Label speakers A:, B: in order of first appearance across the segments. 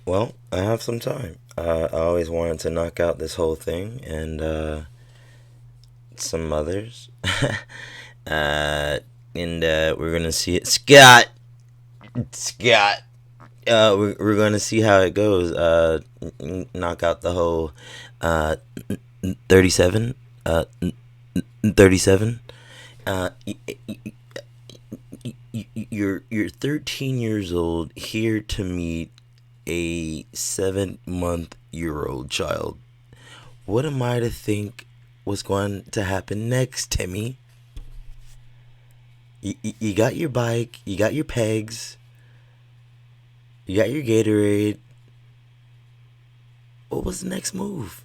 A: Well, I have some time. I always wanted to knock out this whole thing and some others. We're gonna see it. Scott. We're gonna see how it goes. Knock out the whole 37. 37. Uh, you're 13 years old here to meet a 7-month-year-old child. What am I to think was going to happen next, Timmy? You got your bike, you got your pegs, you got your Gatorade. What was the next move?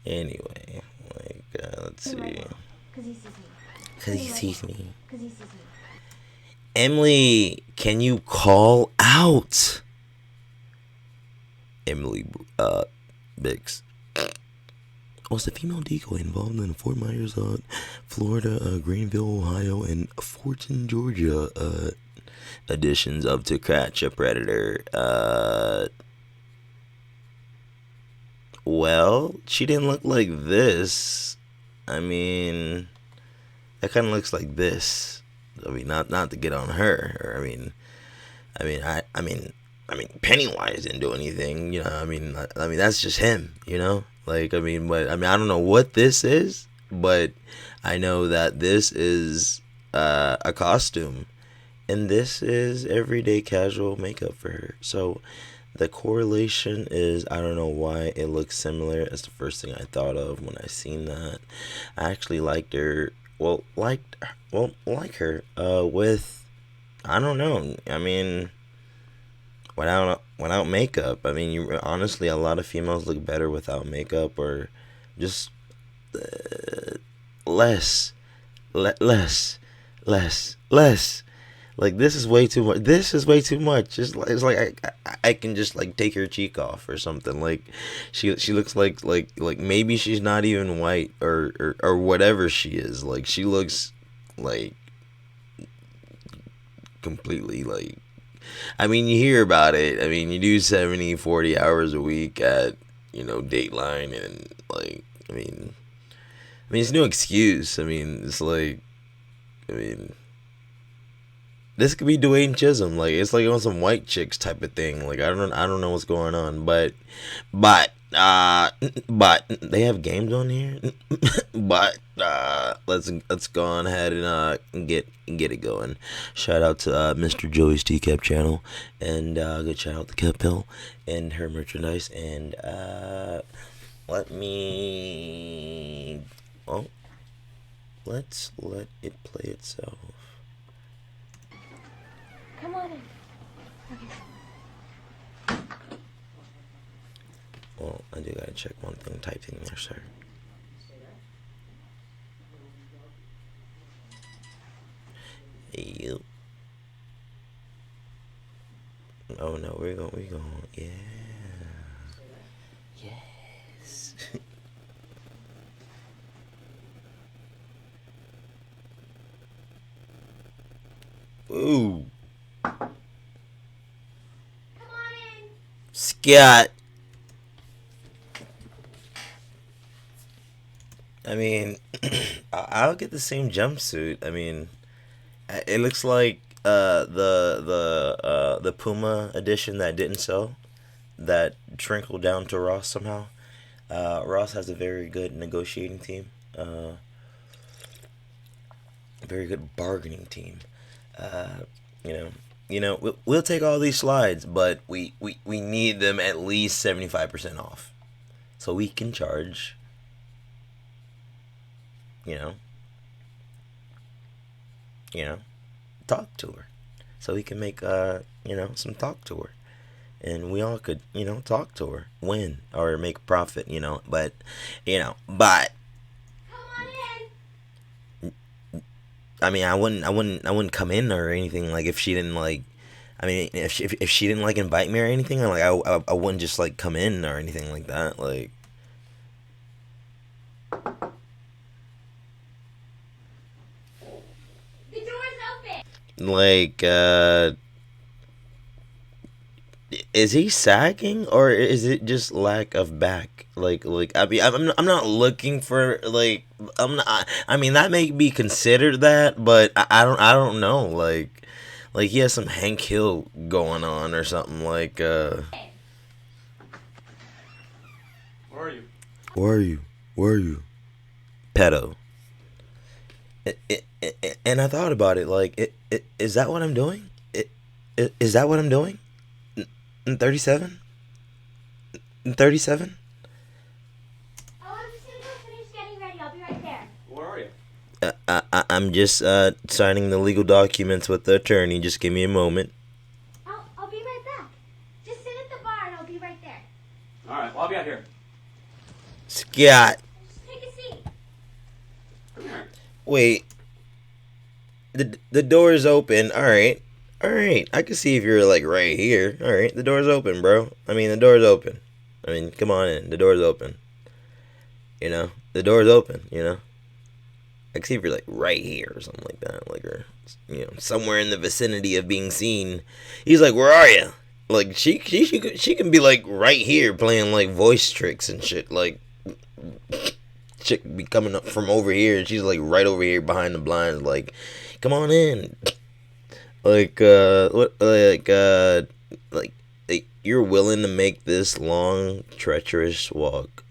A: Anyway, let's see. Because he sees me. Emily, can you call out? Emily, Bix. Was the female decoy involved in Fort Myers, Florida, Greenville, Ohio, and Fortune, Georgia, editions of To Catch a Predator? Well, she didn't look like this. I mean, that kind of looks like this. I mean, not to get on her. Or, I mean, Pennywise didn't do anything. You know, I mean, that's just him. You know, like, but I don't know what this is, but I know that this is a costume, and this is everyday casual makeup for her. So the correlation is, I don't know why it looks similar. It's the first thing I thought of when I seen that. I actually liked her. Like her. With, I don't know. I mean, without makeup. I mean, honestly, a lot of females look better without makeup, or just less, less. Like, this is way too much. This is way too much. It's like I can just like take her cheek off or something. Like, she looks like maybe she's not even white, or whatever she is. Like, she looks like completely like. I mean, you hear about it. I mean, you do 70, 40 hours a week at, Dateline, and like, it's no excuse. I mean, it's like, I mean, this could be Dwayne Chisholm. Like, it's like on some white chicks type of thing. Like, I don't know what's going on, but but they have games on here. But let's go on ahead and get it going. Shout out to Mr. Joey's Tcap channel, and good shout out to Capel and her merchandise. And let me, well, let's let it play itself.
B: Come on in.
A: Well, I do gotta check one thing typed in there, sir. Yep. Oh no, we're going, yeah. Yes. Ooh.
B: Come on in.
A: Scott. I mean, I'll get the same jumpsuit. I mean, it looks like the Puma edition that didn't sell, that trickled down to Ross somehow. Ross has a very good negotiating team, a very good bargaining team. Uh, you know, we'll take all these slides, but we need them at least 75% off, so we can charge. You know, you know, talk to her, so we can make some talk to her, and we all could talk to her, win or make profit, but
B: Come on in.
A: I wouldn't come in or anything, like, if she didn't like. I mean, if she didn't like invite me or anything, like, I wouldn't just like come in or anything like that, like.
B: The door's open.
A: Like, is he sagging or is it just lack of back? Like I mean, I'm not looking for like I'm not. I mean, that may be considered that, but I don't know. Like he has some Hank Hill going on or something. Like,
C: Where are you?
A: where are you? Where are you? Pedo. And I thought about it. Like, is that what I'm doing? Is that what I'm doing? 37? 37?
B: Oh, I'm just gonna go finish getting ready. I'll be right there.
C: Where are you?
A: I'm just signing the legal documents with the attorney. Just give me a moment.
B: I'll be right back. Just sit at the bar and I'll be right there.
C: All right. Well, I'll be out here.
A: Scott,
B: Just take a seat.
C: Come here.
A: wait. The door's open. All right. All right. I can see if you're like right here. All right. The door's open, bro. I mean, the door's open. I mean, come on in. The door's open. You know, the door's open. You know, I can see if you're like right here or something like that, like or somewhere in the vicinity of being seen. He's like, where are you? Like she can be like right here playing like voice tricks and shit. Like chick be coming up from over here and she's like right over here behind the blinds. Like, come on in. Like like you're willing to make this long treacherous walk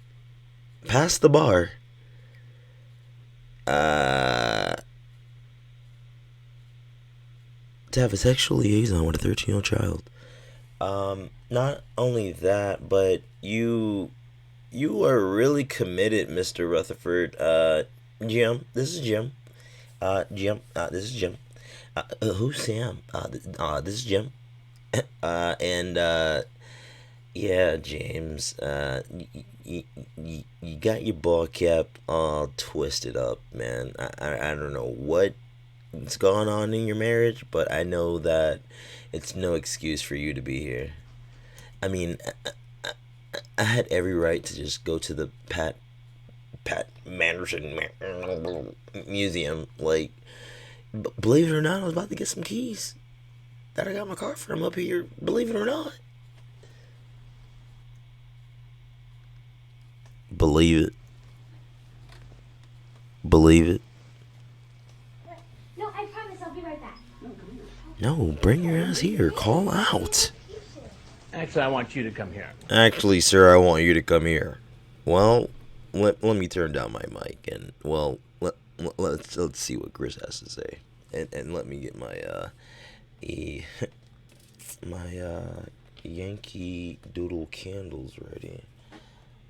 A: past the bar to have a sexual liaison with a 13-year-old child. Not only that, but you are really committed, Mr. Rutherford. Jim, this is Jim. Jim, this is Jim. Who's Sam? This is Jim. And yeah, James. You got your ball cap all twisted up, man. I don't know what's going on in your marriage, but I know that it's no excuse for you to be here. I mean, I had every right to just go to the Pat Manderson Museum. Like, believe it or not, I was about to get some keys that I got my car from up here. Believe it or not. Believe it. Believe it.
B: No, I promise I'll be right back.
A: No, bring your ass here. Call out.
C: Actually, I want you to come here.
A: Actually, sir, I want you to come here. Well, let me turn down my mic and let's see what Chris has to say. And let me get my my Yankee Doodle candles ready.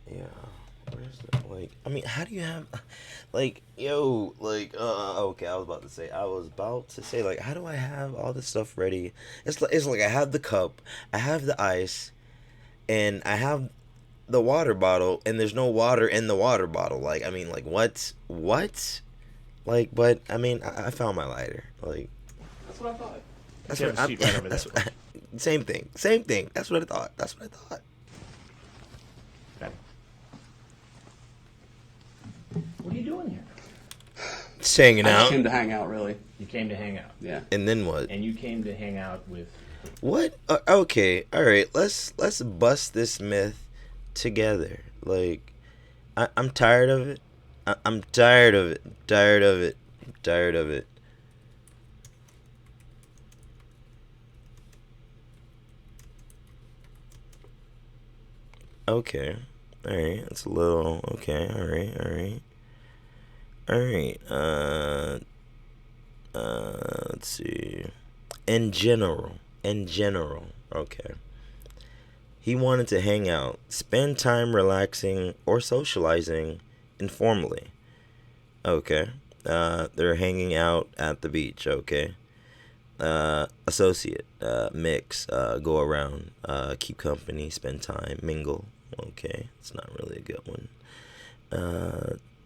A: Yeah. Where's the, like, I mean, how do you have, like, yo, like, okay, I was about to say, like, how do I have all this stuff ready? It's like I have the cup, I have the ice, and I have the water bottle, and there's no water in the water bottle. Like, I mean, like, what? Like, but, I mean, I found my lighter. Like,
C: That's what I thought.
A: that's
C: You
A: what
C: have a seat right over
A: that's
C: there.
A: what, same thing. That's what I thought.
C: Okay. What are you doing here?
A: Just hanging
D: I just
A: out.
D: came to hang out, really.
C: You came to hang out.
D: Yeah.
A: And then what?
C: And you came to hang out with...
A: What? Okay, all right. Let's bust this myth together. Like, I'm tired of it. I'm tired of it. Tired of it. Tired of it. Okay. All right. That's a little. Okay. All right. All right. All right. Let's see. In general. Okay. He wanted to hang out, spend time relaxing or socializing informally. Okay. They're hanging out at the beach. Okay. Associate, mix, go around, keep company, spend time, mingle. Okay. It's not really a good one.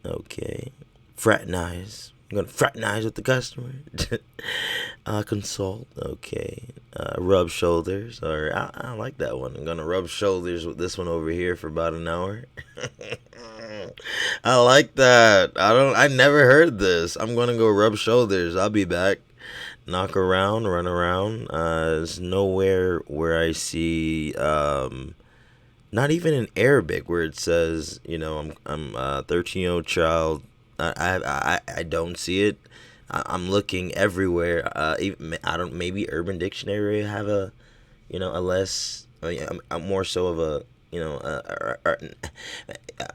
A: Okay. Fraternize. I'm gonna fraternize with the customer. Consult. Okay. Rub shoulders. Or I like that one. I'm gonna rub shoulders with this one over here for about an hour. I like that. I never heard this. I'm gonna go rub shoulders. I'll be back. knock around, run around. There's nowhere where I see, not even in Arabic where it says, I'm a 13-year-old child. I don't see it. I'm looking everywhere. Even, I don't. Maybe Urban Dictionary have a, a less. I'm more so of a,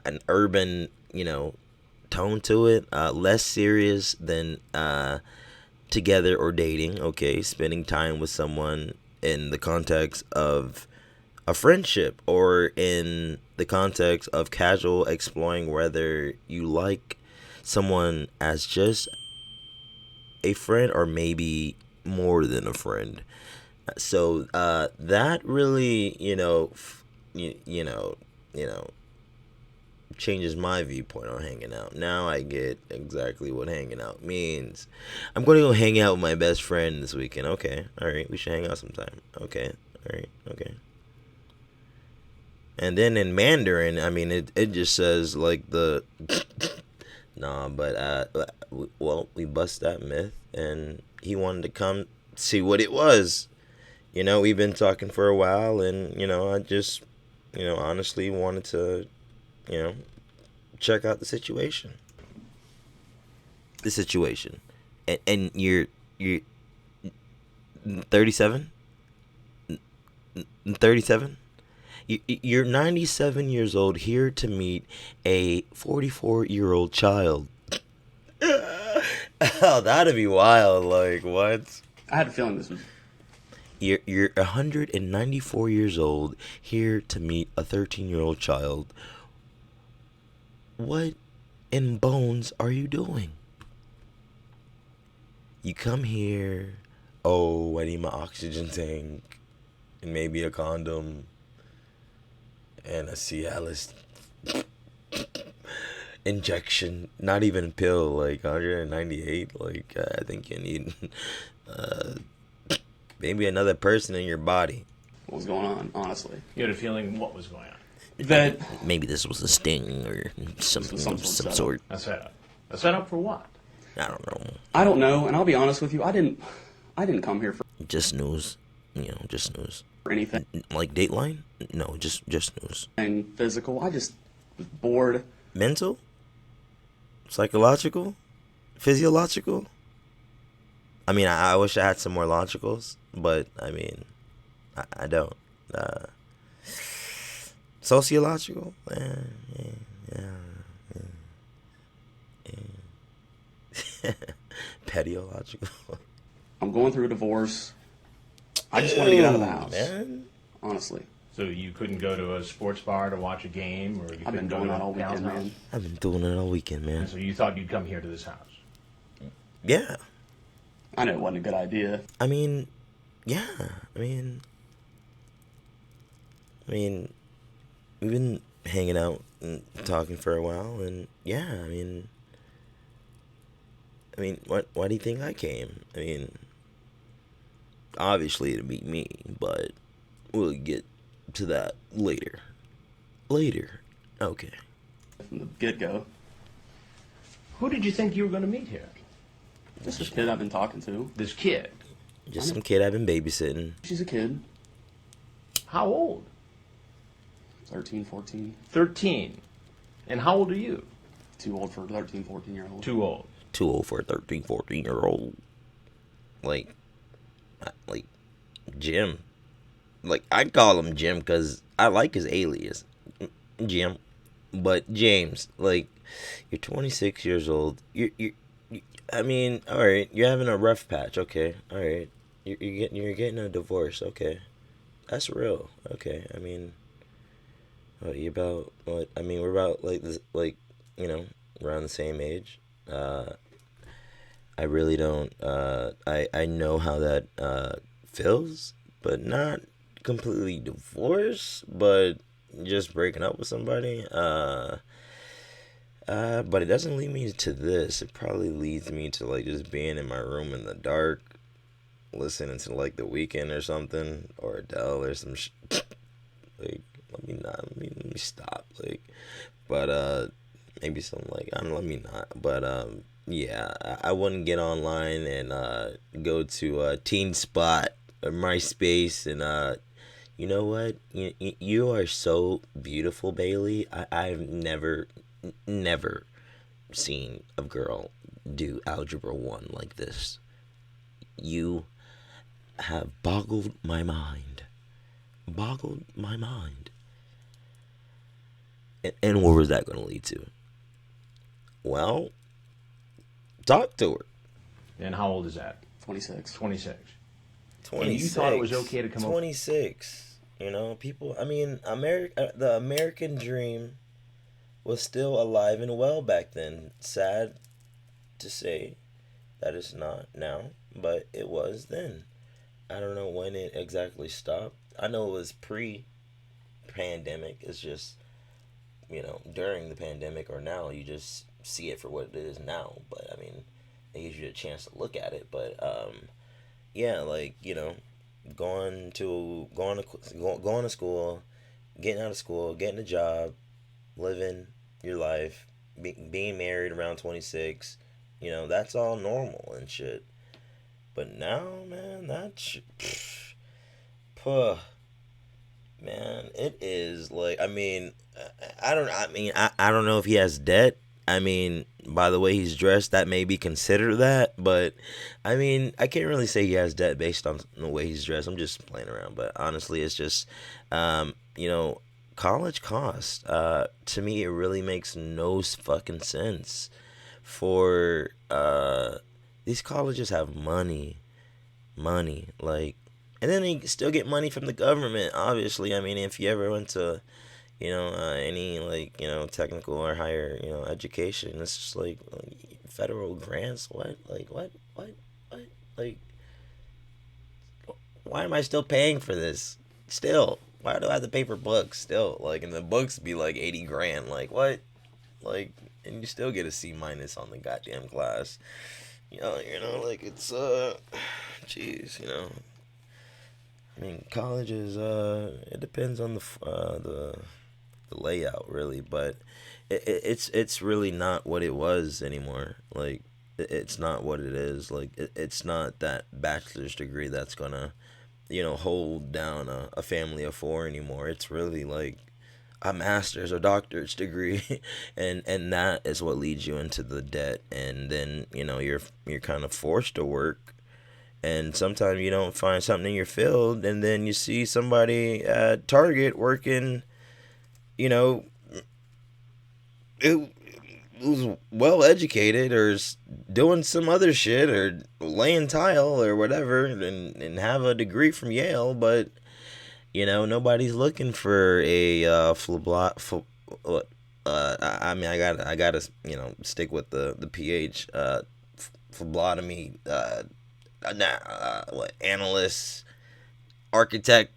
A: an urban, tone to it. Less serious than together or dating. Okay, spending time with someone in the context of a friendship or in the context of casual exploring, whether you like someone as just a friend or maybe more than a friend. So that really, changes my viewpoint on hanging out. Now I get exactly what hanging out means. I'm going to go hang out with my best friend this weekend. Okay, all right, we should hang out sometime. Okay, all right, okay. And then in Mandarin, I mean, it just says like the nah, but we bust that myth, and he wanted to come see what it was. We've been talking for a while, and I just, honestly wanted to, check out the situation. And you're 37, 37. You're 97 years old, here to meet a 44-year-old child. Oh, that'd be wild. Like, what?
D: I had a feeling this was.
A: You're 194 years old, here to meet a 13-year-old child. What in bones are you doing? You come here, oh, I need my oxygen tank, and maybe a condom, and a Cialis injection. Not even a pill, like 198. Like, I think you need maybe another person in your body.
D: What was going on, honestly?
C: You had a feeling what was going on.
D: That
A: Maybe this was a sting or something of some sort.
C: A setup. A setup for what?
A: I don't know.
D: I don't know, and I'll be honest with you, I didn't come here for
A: Just news. Just news.
D: anything
A: Like Dateline? No, just news.
D: physical. I just was bored.
A: Mental? Psychological? Physiological? I mean, I wish I had some more logicals, but I mean, I don't. Sociological? Pediological?
D: I'm going through a divorce. I just wanted to get out of the house,
A: Man.
D: honestly.
C: So you couldn't go to a sports bar to watch a game, or you
D: I've been
C: couldn't go
D: doing
C: to
D: that all
C: a pal's
D: weekend,
C: house?
D: man.
A: I've been doing it all weekend, man.
C: And so you thought you'd come here to this house.
A: Yeah.
D: I know it wasn't a good idea.
A: I mean, yeah. I mean, we've been hanging out and talking for a while, and yeah, I mean, why do you think I came? I mean, obviously to meet me, but we'll get to that later. Later. Okay.
D: From the get-go.
C: Who did you think you were going to meet here?
D: Just this kid I've been talking to.
C: This kid.
A: Just some kid I've been babysitting.
D: She's a kid.
C: How old?
D: 13, 14.
C: 13. And how old are you?
D: Too old for a 13, 14-year-old.
C: Too old.
A: Too old for a 13, 14-year-old. Like Jim. Like, I call him Jim because I like his alias. Jim. But James, like, you're 26 years old. I mean, all right, you're having a rough patch. Okay, all right, you're getting a divorce. Okay, that's real. Okay, I mean, what you about? What I mean, we're about like this, like, around the same age. I really don't. I know how that feels, but not completely divorced, but just breaking up with somebody. But it doesn't lead me to this. It probably leads me to like just being in my room in the dark, listening to like The Weeknd or something, or Adele or some like, let me stop. Like, but maybe some like, I don't know, let me not. But Yeah, I wouldn't get online and go to Teen Spot or MySpace and you know what? You are so beautiful, Bailey. I've never seen a girl do Algebra 1 like this. You have boggled my mind. Boggled my mind. And where was that going to lead to? Well, talk to her.
C: And how old is that?
D: 26.
C: 26.
A: 26.
C: And you thought it was okay to come up
A: 26. You know, people, I mean, the American dream was still alive and well back then. Sad to say that it's not now, but it was then. I don't know when it exactly stopped. I know it was pre-pandemic. It's just, you know, during the pandemic or now, you just see it for what it is now. But, I mean, it gives you a chance to look at it. But, yeah, like, you know, going to school, getting out of school, getting a job, living your life, being married around 26, you know, that's all normal and shit. But now, man, man, it is like, I mean, I don't know if he has debt. I mean, by the way he's dressed, that may be considered that, but I mean, I can't really say he has debt based on the way he's dressed. I'm just playing around, but honestly, it's just, you know, college cost. To me, it really makes no fucking sense for these colleges have money, like, and then they still get money from the government. Obviously, I mean, if you ever went to, you know, any, like, you know, technical or higher, you know, education, it's just like federal grants. What, like, why am I still paying for this? Still, why do I have to pay for books? Still, like, and the books be like 80 grand. Like, what? Like, and you still get a C minus on the goddamn class. You know, like, it's jeez, you know. I mean, college is it depends on the layout, really, but it's really not what it was anymore. Like, it's not what it is. Like, it's not that bachelor's degree that's gonna, you know, hold down a family of four anymore. It's really like a master's or doctorate degree, and that is what leads you into the debt, and then, you know, you're kind of forced to work, and sometimes you don't find something in your field, and then you see somebody at Target working, you know, who's well educated or doing some other shit or laying tile or whatever, and have a degree from Yale, but, you know, nobody's looking for a I mean, I gotta, you know, stick with the PH, phlebotomy, what, analyst, architect.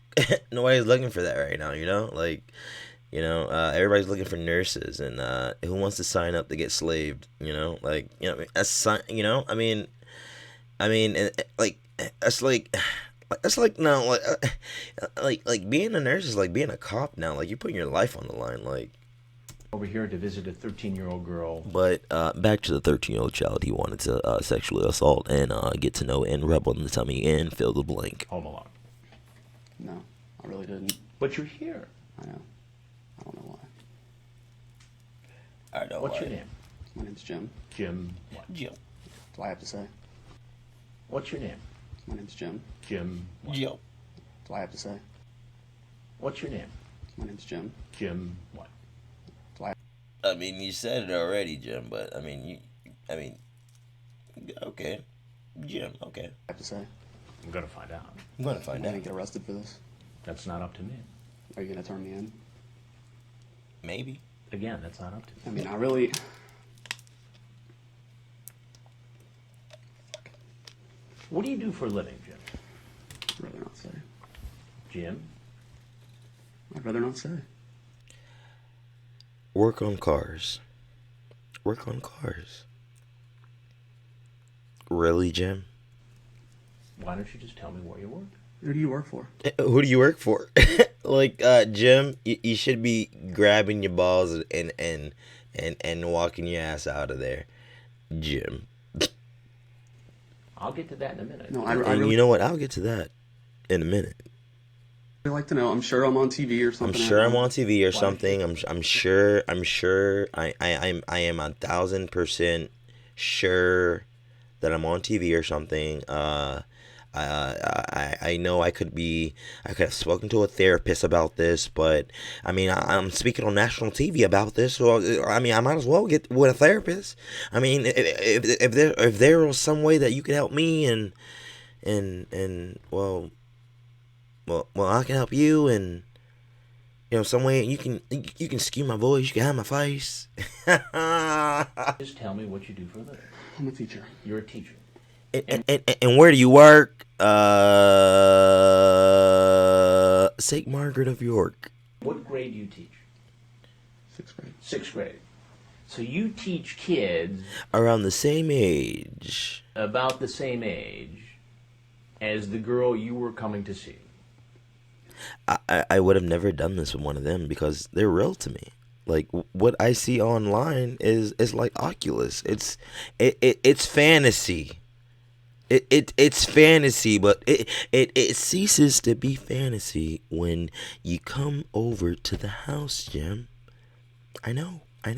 A: Nobody's looking for that right now, you know, like, you know, everybody's looking for nurses, and who wants to sign up to get slaved, you know, like, you know, that's, you know, I mean, like, that's like. It's like, no, like being a nurse is like being a cop now. Like, you're putting your life on the line. Like,
C: over here to visit a 13-year-old girl.
A: But back to the 13-year-old child he wanted to sexually assault and get to know and rub on the tummy and fill the blank.
C: Home Alone.
D: No, I really didn't.
C: But you're here.
D: I know. I don't know why.
A: I know.
C: What's your name?
D: My name's Jim.
C: Jim what?
A: Jim.
D: That's all I have to say.
C: What's your name?
D: My name's Jim.
C: Jim what?
A: Jim.
D: That's all I have to say.
C: What's your name?
D: My name's Jim.
C: Jim what?
A: I mean, you said it already, Jim. But I mean, okay, Jim. Okay.
D: I have to say.
C: I'm gonna find out.
A: I'm gonna find
D: I
A: out.
D: didn't get arrested for this.
C: That's not up to me.
D: Are you gonna turn me in?
A: Maybe.
C: Again, that's not up to me.
D: I mean, I really.
C: What do you do for a living, Jim?
D: I'd rather not say.
C: Jim?
D: I'd rather not say.
A: Work on cars. Work on cars. Really, Jim?
C: Why don't you just tell me where you work?
D: Who do you work for?
A: Who do you work for? Like, Jim, you should be grabbing your balls and walking your ass out of there. Jim.
C: I'll get to that in a minute.
D: No, I
A: And
D: really
A: you know what? I'll get to that in a minute.
D: like to know. I'm sure I'm on TV or
A: I'm
D: something.
A: sure I'm on TV or
C: Why?
A: something. I'm sure I am 1,000% sure that I'm on TV or something. I know I could have spoken to a therapist about this, but I mean I'm speaking on national TV about this, so I mean I might as well get with a therapist. I mean if there was some way that you could help me and well I can help you, and some way you can skew my voice, you can have my face.
C: Just tell me what you do for a living.
D: I'm a teacher.
C: You're a teacher.
A: And where do you work? St. Margaret of York.
C: What grade do you teach?
D: 6th grade.
C: 6th grade. So you teach kids
A: Around the same age.
C: about the same age as the girl you were coming to see.
A: I would have never done this with one of them because they're real to me. Like what I see online is like Oculus. It's fantasy. It's fantasy, but it ceases to be fantasy when you come over to the house, Jim. I know. I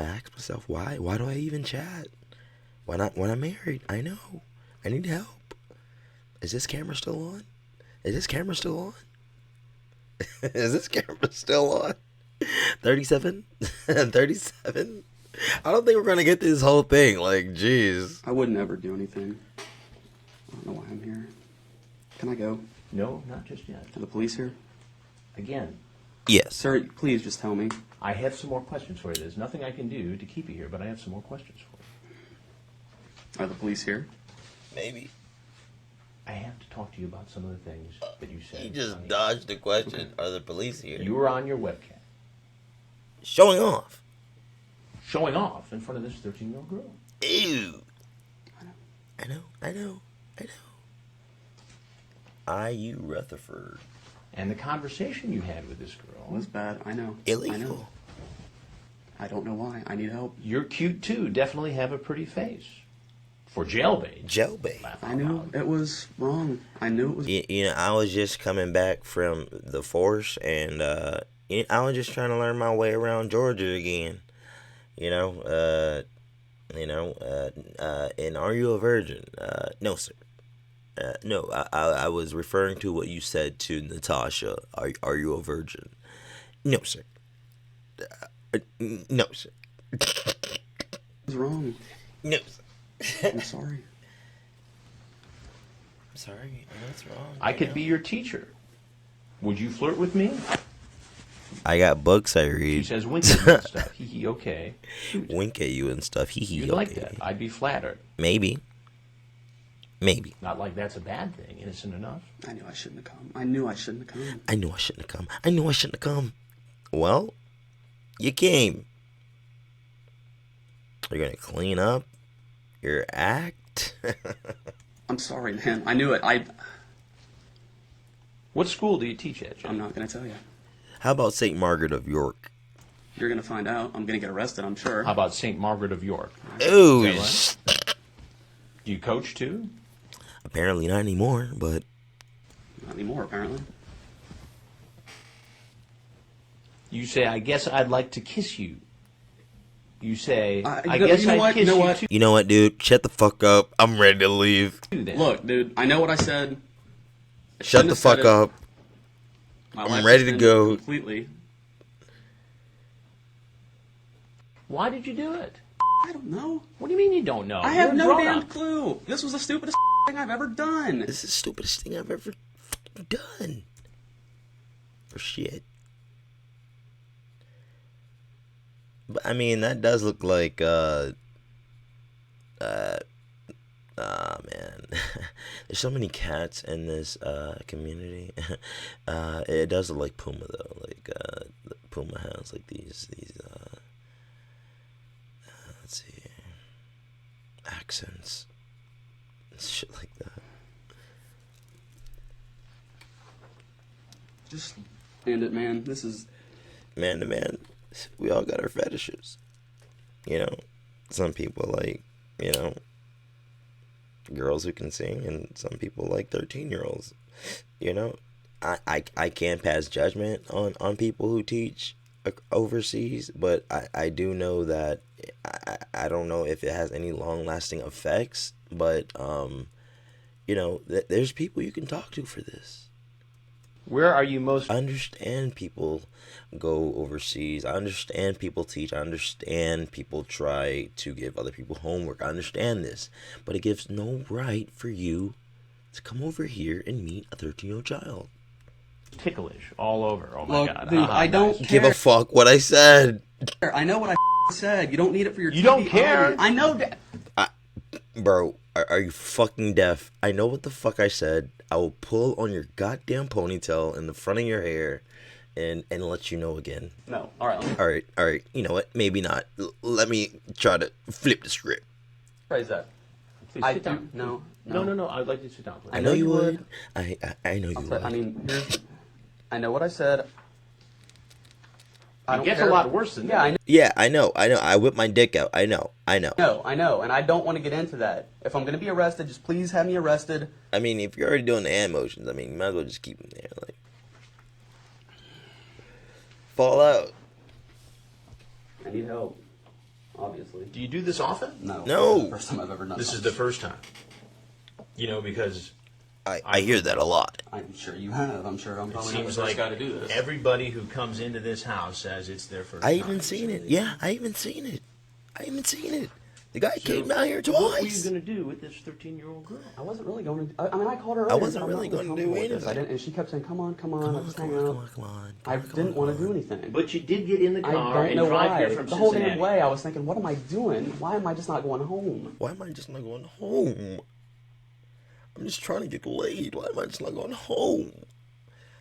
A: ask myself why. Why do I even chat? Why not when I'm married? I know. I need help. Is this camera still on? Is this camera still on? Is this camera still on? 37? 37? I don't think we're going to get this whole thing. Like, jeez.
D: I would never do anything. I don't know why I'm here. Can I go?
C: No, not just yet.
D: Are the police here?
C: Again,
A: Yes.
D: Sir, please just tell me.
C: I have some more questions for you. There's nothing I can do to keep you here, but I have some more questions for you.
D: Are the police here?
A: Maybe.
C: I have to talk to you about some of the things that you said.
A: He just
C: honey.
A: dodged the question. Are the police here?
C: You were on your webcam,
A: Showing off.
C: showing off in front of this 13-year-old girl.
A: Ew. I know. I.U. Rutherford.
C: And the conversation you had with this girl.
D: Was bad. I know.
A: Illegal.
D: I know. I don't know why. I need help.
C: You're cute too. Definitely have a pretty face. For jailbait.
A: Jailbait.
C: Laugh
D: I
C: out
D: knew
C: loud.
D: it was wrong. I knew it was.
A: I was just coming back from the force, and I was just trying to learn my way around Georgia again. And are you a virgin? No, sir. No, I was referring to what you said to Natasha. Are you a virgin? No, sir. No, sir.
D: It was wrong.
A: No, sir.
D: I'm sorry.
A: I'm sorry. I know it's wrong.
C: I could be your teacher. Would you flirt with me?
A: I got books I
C: She
A: read.
C: says wink at you and stuff. Hee hee, okay.
A: Wink at you and stuff. Hee hee.
C: You'd like that. I'd be flattered.
A: Maybe.
C: Not like that's a bad thing. Innocent enough.
D: I knew I shouldn't have come. I knew I shouldn't have come.
A: I knew I shouldn't have come. Well, you came. You're gonna clean up your act.
D: I'm sorry, man. I knew it.
C: What school do you teach at, Jim?
D: I'm not gonna tell you.
A: How about St. Margaret of York?
D: You're gonna find out. I'm gonna get arrested. I'm sure.
C: How about St. Margaret of York?
A: Ooh,
C: Is Do you coach too?
A: apparently not anymore. But
D: Not anymore, apparently.
C: You say, I guess I'd like to kiss you. You say, I
D: you know-
C: guess
D: you know
C: I'd
D: what?
C: kiss
D: You know
C: you
D: what?
C: too.
A: you know what, dude? Shut the fuck up. I'm ready to leave.
C: Then.
D: Look, dude. I know what I said. I
A: Shut
D: shouldn't
A: the
D: have said
A: fuck
D: it.
A: up.
D: My
A: I'm
D: life
A: ready
D: has
A: to
D: been
A: go.
D: Completely.
C: Why did you do it?
D: I don't know.
C: What do you mean you don't know?
D: I have
C: You're
D: no
C: grown
D: damn
C: up.
D: clue. This was the stupidest thing I've ever done.
A: This is the stupidest thing I've ever fucking done. For shit. But I mean, that does look like man. There's so many cats in this community. It does look like Puma though. Like Puma has like these let's see, accents and shit like that.
D: Just end it, man. This is.
A: Man to man, we all got our fetishes. some people like, you know, girls who can sing, and some people like 13-year-olds. You know, I can't pass judgment on people who teach overseas, but I do know that I don't know if it has any long lasting effects, but you know, there's people you can talk to for this.
C: Where are you most...
A: I understand people go overseas. I understand people teach. I understand people try to give other people homework. I understand this. But it gives no right for you to come over here and meet a 13-year-old child.
C: ticklish all over? Oh my
E: Look,
C: God.
E: dude, I don't
A: Give a fuck what I said.
E: care. I know what I said. You don't need it for your
C: You
E: TV
C: don't care?
E: audience. I know that.
A: Bro, are you fucking deaf? I know what the fuck I said. I will pull on your goddamn ponytail in the front of your hair and let you know again.
E: No. All right. Let me
A: All right. You know what? Maybe not. Let me try to flip the script.
E: phrase that.
C: Please
E: I
C: sit
E: do.
C: down.
E: No.
C: I'd like you to sit down, please.
A: I know you would. I know you
E: I'll
A: would.
E: say, I mean, I know what I said. I
C: It
E: don't
C: gets
E: care.
C: a lot worse than
E: Yeah,
C: that.
A: Yeah, I know. I whip my dick out. I know.
E: I know, and I don't want to get into that. If I'm going to be arrested, just please have me arrested.
A: I mean, if you're already doing the hand motions, I mean, you might as well just keep them there. Like, fall out.
E: I need help, obviously.
C: Do you do this often?
E: No.
A: No.
E: This is the first time I've ever done
C: This is
E: that.
C: the first time. You know, because
A: I hear that a lot.
E: I'm sure you have. I'm sure I'm
C: it
E: probably not the
C: seems
E: first
C: like
E: guy to do this.
C: everybody who comes into this house says it's their first
A: I
C: time.
A: even seen it. Yeah, I even seen it. The guy
C: So,
A: came down here
C: What were you
A: twice.
C: going to do with this 13-year-old girl?
E: I wasn't really going to. I mean, I called her.
A: I
E: earlier,
A: wasn't
E: I'm
A: really
E: not
A: gonna do
E: comfortable with this.
A: anything.
E: I didn't, and she kept saying, "Come on,
A: Come
E: let's
A: on,
E: hang
A: come
E: out."
A: on, come on.
E: I didn't want to do anything.
C: But you did get in the
E: I
C: car
E: don't
C: and
E: know
C: drive
E: why.
C: here from
E: The whole
C: Cincinnati.
E: damn way, I was thinking, "What am I doing? Why am I just not going home?"
A: Why am I just not going home? I'm just trying to get laid. Why am I just not going home?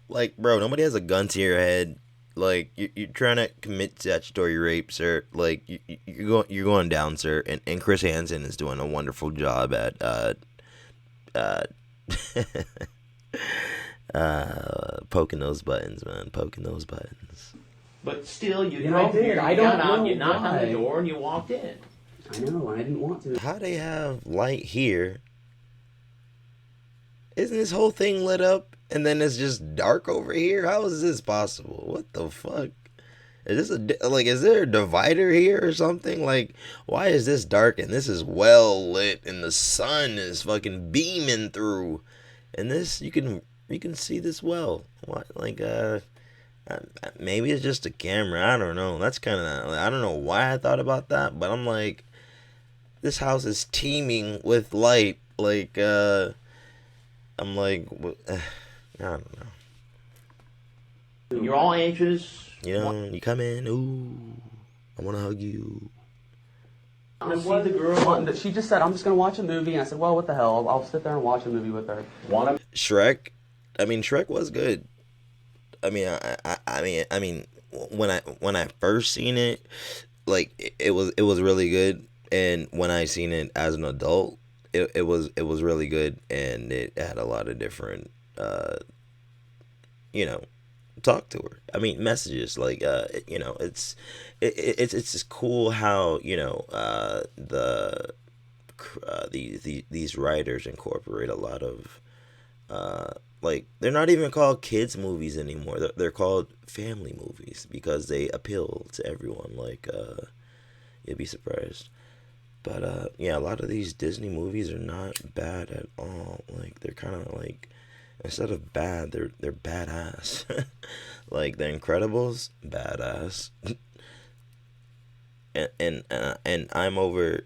A: Like, bro, nobody has a gun to your head. Like, you're trying to commit statutory rape, sir. Like, you're going down, sir. And Chris Hansen is doing a wonderful job at poking those buttons, man. Poking those buttons.
C: But still, you
E: Yeah,
C: drove
E: I did.
C: here,
E: I
C: you
E: don't
C: got out,
E: know
C: you knocked on the
E: why.
C: door, and you walked in.
E: I know, and I didn't want to.
A: How they have light here? Isn't this whole thing lit up and then it's just dark over here? How is this possible? What the fuck? Is this is there a divider here or something? Like, why is this dark and this is well lit and the sun is fucking beaming through, and this you can see this well? What, like, maybe it's just a camera. I don't know. That's kind of, I don't know why I thought about that, but I'm like, this house is teeming with light. Like, I'm like, I don't know.
C: You're all anxious.
A: You know, you come in, ooh, I want to hug you.
C: To see the girl.
E: She just said, "I'm just going to watch a movie," and I said, "Well, what the hell? I'll sit there and watch a movie with her."
C: Want to
A: Shrek, I mean, Shrek was good. I mean, I mean, when I first seen it, like, it was really good, and when I seen it as an adult, it was really good, and it had a lot of different, you know, talk to her. I mean, messages, like, you know, it's just cool how, you know, these writers incorporate a lot of, like, they're not even called kids movies anymore. They're called family movies because they appeal to everyone. Like, you'd be surprised. But yeah, a lot of these Disney movies are not bad at all. Like, they're kind of like, instead of bad, they're badass. Like, The Incredibles, badass. and I'm over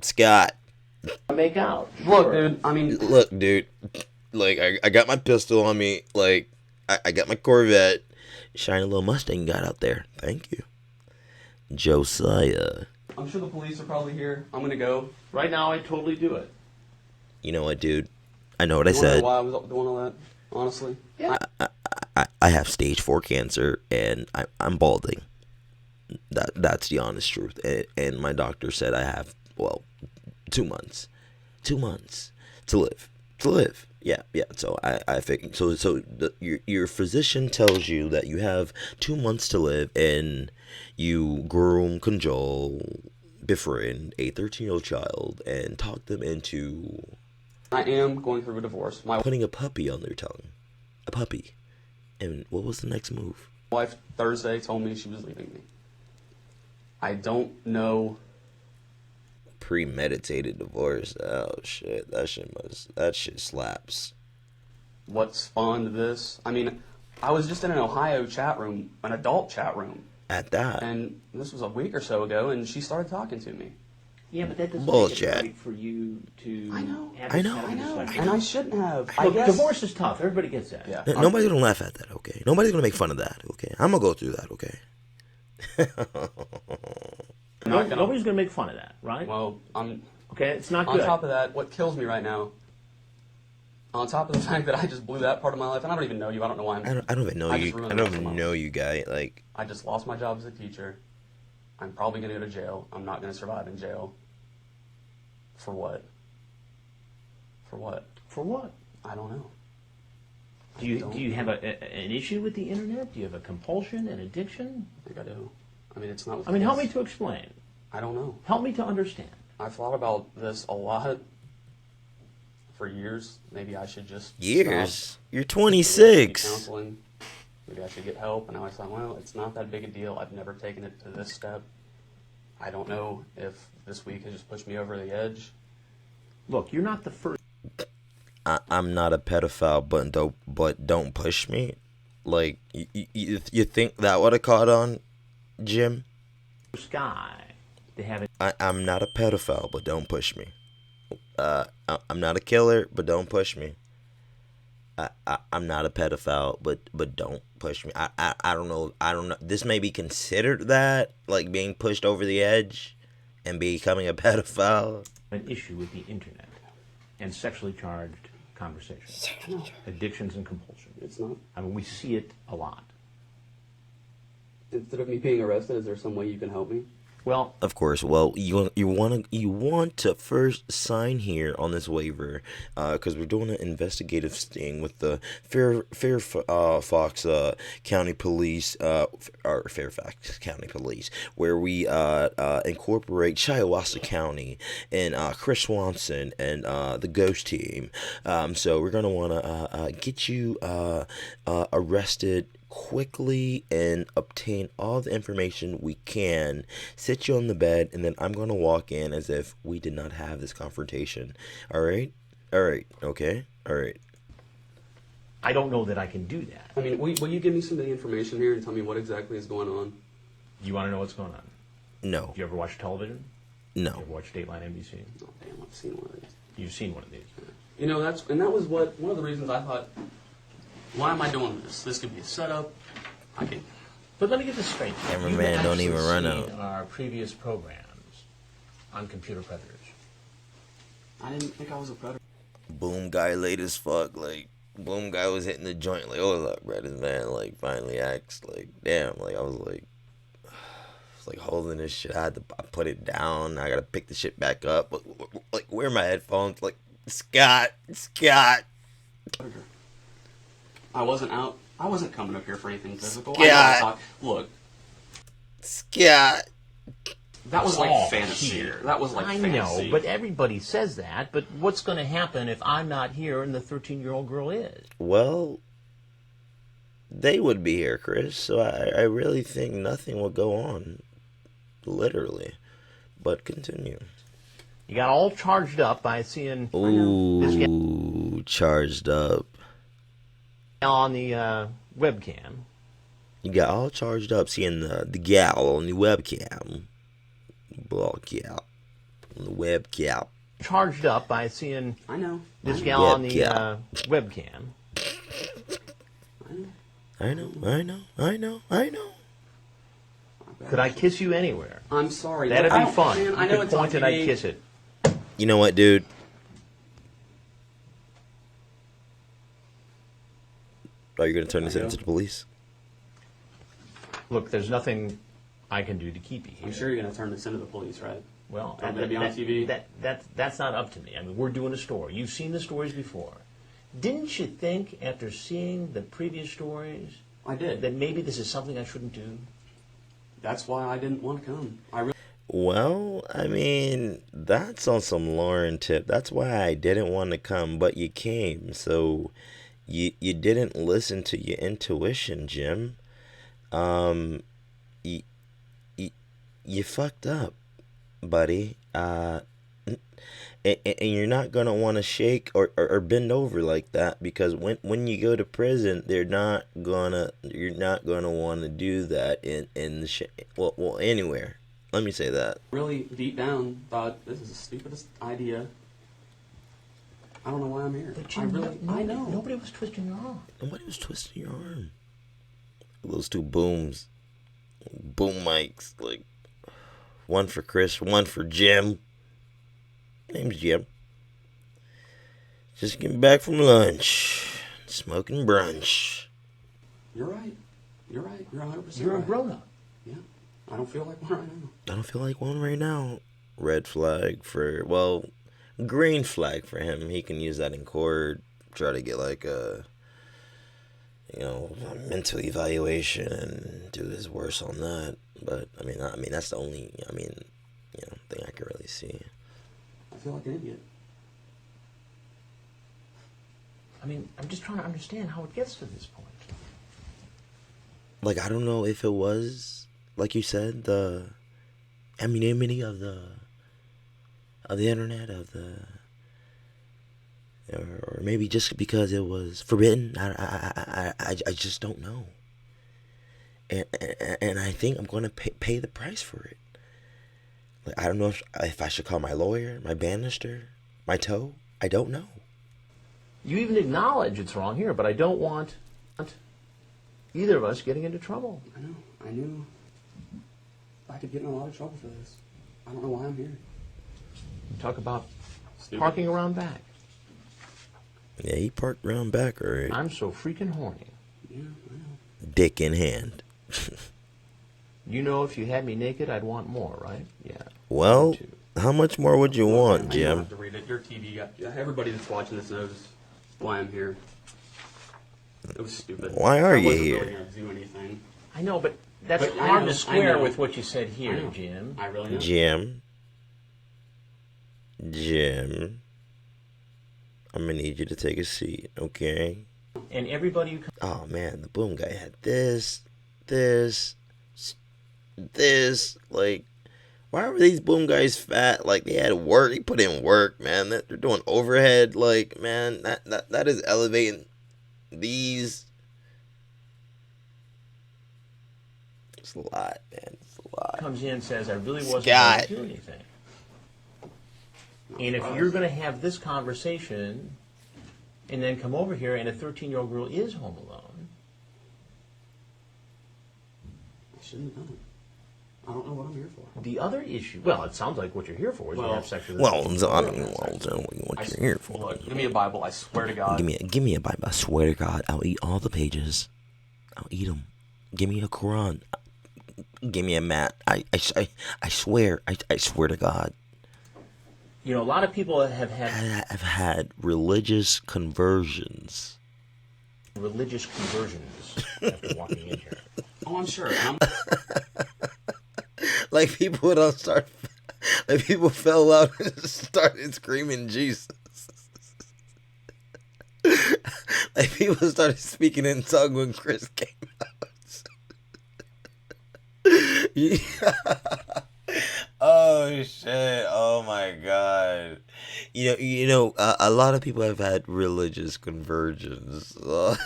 A: Scott.
C: make out.
E: Look,
C: Sure.
E: dude. I mean,
A: Look, dude. Like, I got my pistol on me. Like, I got my Corvette. Shiny little Mustang got out there. Thank you, Josiah.
E: I'm sure the police are probably here. I'm gonna go.
C: Right now, I totally do it.
A: You know what, dude? I know what I
E: You wanna know
A: said.
E: why I was doing all that? Honestly,
C: Yeah.
A: I have stage 4 cancer and I'm balding. That's the honest truth. And my doctor said I have, well, 2 months. 2 months to live. To live. Yeah. So I think your physician tells you that you have 2 months to live, and you groom, cajole, befriend a 13-year-old child and talk them into
E: I am going through a divorce. My
A: putting a puppy on their tongue. A puppy. And what was the next move?
E: wife Thursday told me she was leaving me. I don't know.
A: Premeditated divorce. Oh shit. That shit slaps.
E: What spawned this. I mean, I was just in an Ohio chat room, an adult chat room,
A: At that.
E: and this was a week or so ago, and she started talking to me.
C: Yeah, but that doesn't
A: Bullshit.
C: make it right for you to
E: I know.
C: have
A: I
C: this
A: know.
C: kind of discussion.
E: And I shouldn't have. I
C: Look,
E: guess.
C: divorce is tough. Everybody gets that.
E: Yeah.
A: Nobody's gonna laugh at that, okay? Nobody's gonna make fun of that, okay? I'm gonna go through that, okay?
C: Nobody's going to make fun of that, right?
E: Well,
C: Okay, it's not
E: on
C: good.
E: top of that, what kills me right now, on top of the fact that I just blew that part of my life, and I don't even know you. I don't know why I'm.
A: I don't even know
E: I just
A: you.
E: ruined
A: I
E: the
A: don't
E: rest of
A: even
E: my
A: know
E: life.
A: you, guy. Like,
E: I just lost my job as a teacher. I'm probably going to go to jail. I'm not going to survive in jail. For what? For what?
C: For what?
E: I don't know.
C: Do you have an issue with the internet? Do you have a compulsion, an addiction?
E: I think I do. I mean, it's not.
C: I mean, help me to explain.
E: I don't know.
C: Help me to understand.
E: I've thought about this a lot for years. Maybe I should just
A: years?
E: stop.
A: You're
E: Maybe
A: 26.
E: counseling. Maybe I should get help. And I thought, well, it's not that big a deal. I've never taken it to this step. I don't know if this week has just pushed me over the edge.
C: Look, you're not the first.
A: I'm not a pedophile, but don't push me. Like, you think that would have caught on, Jim?
C: Guy to have it.
A: I'm not a pedophile, but don't push me. I'm not a killer, but don't push me. I'm not a pedophile, but don't push me. I don't know. This may be considered that, like being pushed over the edge and becoming a pedophile.
C: An issue with the internet and sexually charged conversations, addictions and compulsion.
E: It's not.
C: I mean, we see it a lot.
E: Instead of me being arrested, is there some way you can help me?
C: Well,
A: Of course. Well, you want to first sign here on this waiver, because we're doing an investigative sting with the Fairfax County Police, or Fairfax County Police, where we incorporate Shiawassee County and Chris Swanson and the Ghost Team. So we're gonna want to get you arrested quickly and obtain all the information we can, sit you on the bed, and then I'm going to walk in as if we did not have this confrontation. All right, okay, all right.
C: I don't know that I can do that.
E: I mean, will you give me some of the information here and tell me what exactly is going on?
C: You want to know what's going on?
A: No,
C: You ever watch television?
A: no.
C: You ever watch Dateline NBC?
E: Oh, damn, I've seen one of these.
C: You've seen one of these.
E: You know, that was one of the reasons I thought, why am I doing this? This could be a setup. I can.
C: But let me get this straight.
A: Cameraman
C: You've
A: don't even
C: actually
A: run
C: seen
A: out.
C: our previous programs on computer predators.
E: I didn't think I was a predator.
A: Boom guy late as fuck. Like, Boom guy was hitting the joint. Like, hold up, bro. This man, like, finally acts. Like, damn. Like, I was like holding this shit. I put it down. I gotta pick the shit back up. Like, where are my headphones? Like, Scott.
E: I wasn't out. I wasn't coming up here for anything physical.
A: Yeah.
E: Look,
A: Scott.
E: that was like
C: all
E: fantasy.
C: here.
E: That was like
C: I
E: fantasy.
C: know, but everybody says that. But what's going to happen if I'm not here and the 13-year-old girl is?
A: Well, they would be here, Chris. So I really think nothing will go on. Literally. But continue.
C: You got all charged up by seeing this guy
A: Ooh, charged up.
C: on the webcam.
A: You got all charged up seeing the gal on the webcam. Ball gal. On the webcam.
C: Charged up by seeing
E: I know.
C: this gal on the
A: Webcam.
C: webcam.
A: I know.
C: Could I kiss you anywhere?
E: I'm sorry.
C: That'd
E: Look,
C: be fun.
E: Man, I
C: You
E: know
C: could
E: it's on
C: point and I'd
E: TV.
C: kiss it.
A: You know what, dude? Are you going to turn this into the police?
C: Look, there's nothing I can do to keep you here.
E: I'm sure you're gonna turn this into the police, right?
C: Well,
E: I'm going to be on TV.
C: That's not up to me. I mean, we're doing a story. You've seen the stories before. Didn't you think, after seeing the previous stories,
E: I did.
C: that maybe this is something I shouldn't do?
E: That's why I didn't want to come. I really.
A: Well, I mean, that's on some Lauren tip. That's why I didn't want to come, but you came. So you didn't listen to your intuition, Jim. You, you fucked up, buddy. And you're not gonna want to shake or bend over like that, because when you go to prison, you're not gonna want to do that in the well anywhere. Let me say that.
E: Really, deep down, thought this is the stupidest idea. I don't know why I'm here.
C: But
E: I know.
C: Nobody was twisting your arm.
A: Nobody was twisting your arm. Those two boom mics, like one for Chris, one for Jim. Name's Jim. Just getting back from lunch, smoking brunch.
E: You're right. You're right. You're 100%.
C: You're
E: right.
C: a grown-up.
E: Yeah. I don't feel like one right now.
A: I don't feel like one right now. Red flag green flag for him. He can use that in court. Try to get like a mental evaluation and do his worst on that. But I mean that's the only thing I can really see.
E: I feel like an idiot.
C: I mean, I'm just trying to understand how it gets to this point.
A: Like, I don't know if it was, like you said, the anonymity of the internet, or maybe just because it was forbidden. I just don't know. And I think I'm gonna pay the price for it. Like, I don't know if I should call my lawyer, my banister, my tow. I don't know.
C: You even acknowledge it's wrong here, but I don't want either of us getting into trouble.
E: I know. I knew I could get in a lot of trouble for this. I don't know why I'm here.
C: Talk about
E: Stupid.
C: parking around back.
A: Yeah, he parked around back, alright.
C: I'm so freaking horny.
E: Yeah, I know.
A: Dick in hand.
C: You know, if you had me naked, I'd want more, right? Yeah.
A: Well,
C: Me too.
A: how much more would you want,
E: I don't
A: Jim?
E: have to read it. Your TV guy. Everybody that's watching this knows why I'm here. It was stupid.
A: Why are
E: I
A: you
E: wasn't
A: here?
E: really gonna do anything.
C: I know, but that's
E: But I
C: hard
E: know,
C: to square
E: I know.
C: with what you said
E: I
C: here,
E: know.
C: Jim.
E: I really know.
A: Jim, I'm gonna need you to take a seat, okay?
C: And everybody who
A: Oh man, the boom guy had this. Like, why were these boom guys fat? Like, they had work. They put in work, man. They're doing overhead. Like, man, that is elevating these. It's a lot, man. It's a lot.
C: comes in and says, I really wasn't
A: Scott.
C: going to do anything. And if you're going to have this conversation and then come over here and a 13-year-old girl is home alone,
E: I shouldn't have done it. I don't know what I'm here for.
C: the other issue, well, it sounds like what you're here for is to
E: Well-
C: have sex with
A: Well,
C: a
A: I mean, what you're here for?
E: Look, give me a Bible. I swear to God.
A: Give me a Bible. I swear to God, I'll eat all the pages. I'll eat them. Give me a Quran. Give me a mat. I swear. I swear to God.
C: You know, a lot of people have had
A: I've had religious conversions.
C: religious conversions after walking in here.
E: Oh, I'm sure. And I'm
A: Like, people don't start. Like, people fell out and started screaming Jesus. Like, people started speaking in tongue when Chris came out. Yeah. Oh shit! Oh my god! You know, a lot of people have had religious conversions. Like,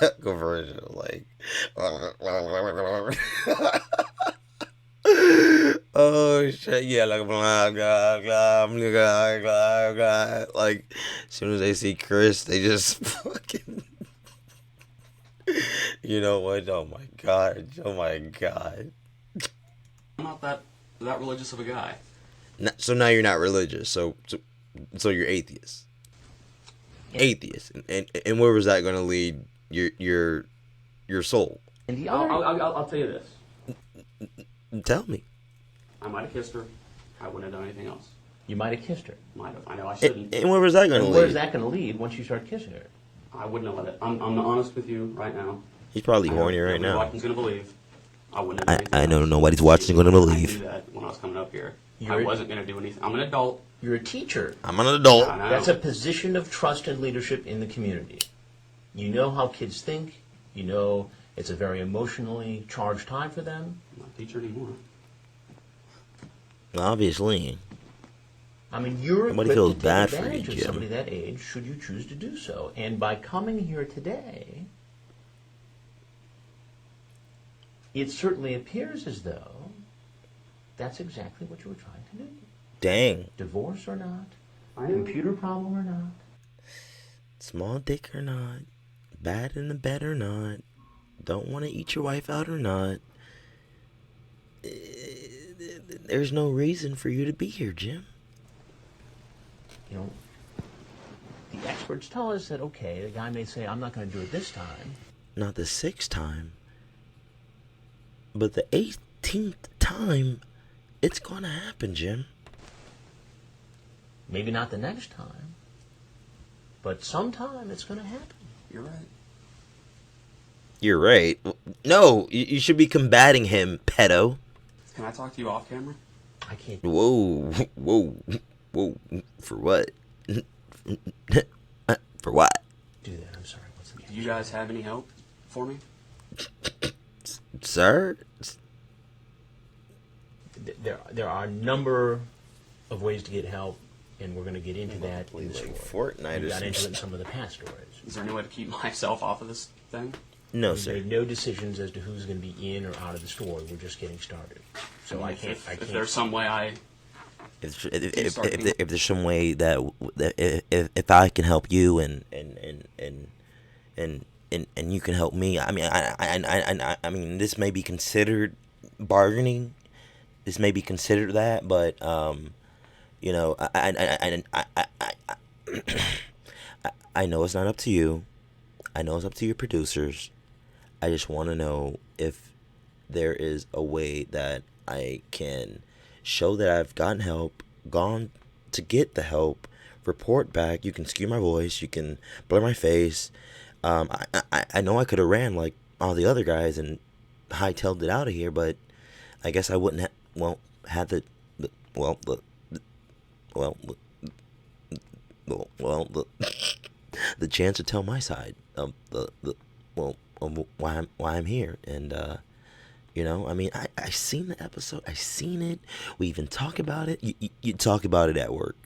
A: oh shit! Yeah, like blah blah blah blah blah blah. Like, as soon as they see Chris, they just fucking. You know what? Oh my god! Oh my god!
E: not that religious of a guy.
A: So now you're not religious. So you're atheist. Atheist, and where was that going to lead your soul?
C: And the other,
E: I'll tell you this.
A: Tell me.
E: I might have kissed her. I wouldn't have done anything else.
C: You might have kissed her.
E: Might have. I know I shouldn't.
A: And where was that going to
C: And where's
A: lead?
C: that going to lead once you start kissing her?
E: I wouldn't have let it. I'm honest with you right now.
A: He's probably
E: I know
A: horny right now.
E: Nobody's going to believe. I wouldn't have done anything
A: I know
E: else.
A: nobody's watching going to
E: I knew
A: believe.
E: that when I was coming up here.
C: You're-
E: I wasn't going to do anything. I'm an adult.
C: You're a teacher.
A: I'm an adult.
E: I know.
C: That's a position of trust and leadership in the community. You know how kids think. You know it's a very emotionally charged time for them.
E: I'm not a teacher anymore.
A: Obviously.
C: I mean, you're
A: Nobody
C: equipped
A: feels
C: to take
A: bad for
C: advantage
A: you,
C: of
A: Jim.
C: somebody that age should you choose to do so. And by coming here today, it certainly appears as though that's exactly what you were trying to do.
A: Dang.
C: Divorce or not,
E: I am.
C: computer problem or not.
A: Small dick or not. Bad in the bed or not. Don't want to eat your wife out or not. There's no reason for you to be here, Jim.
C: You know, the experts tell us that, okay, the guy may say, I'm not going to do it this time.
A: Not the 6th time. But the 18th time, it's going to happen, Jim.
C: Maybe not the next time, but sometime it's going to happen.
E: You're right.
A: You're right. No, you should be combating him, pedo.
E: Can I talk to you off camera?
C: I can't.
A: Whoa, whoa, whoa. For what? For what?
C: Do that. I'm sorry. Once
E: Do
C: again.
E: you guys have any help for me?
A: Sir?
C: There are a number of ways to get help, and we're going to get into that in the
A: Like
C: story.
A: Fortnite
C: We
A: or
C: got
A: some
C: into it
A: shit.
C: in some of the past stories.
E: Is there any way to keep myself off of this thing?
A: No,
C: We
A: sir.
C: made no decisions as to who's going to be in or out of the story. We're just getting started. So I can't.
E: If there's some way I...
A: If there's some way that if I can help you and you can help me, I mean I mean this may be considered bargaining. This may be considered that, but you know I know it's not up to you. I know it's up to your producers. I just want to know if there is a way that I can show that I've gotten help, gone to get the help, report back. You can skew my voice, you can blur my face. I know I could have ran like all the other guys and hightailed it out of here, but I guess I wouldn't have the the chance to tell my side of of why I'm here. And you know, I mean, I seen the episode, I seen it. We even talk about it. You talk about it at work.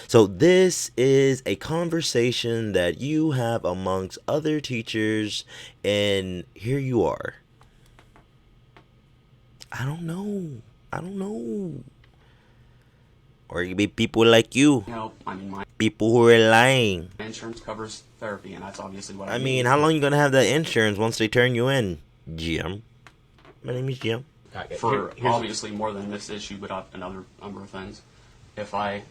A: So this is a conversation that you have amongst other teachers, and here you are. I don't know. Or it could be people like you,
E: help? I mean, my
A: people who are lying.
E: insurance covers therapy, and that's obviously what I
A: I
E: need.
A: mean, how long you gonna have that insurance once they turn you in, Jim? My name is Jim.
C: Okay,
E: For
C: here's-
E: obviously more than this issue, but another number of things. If I...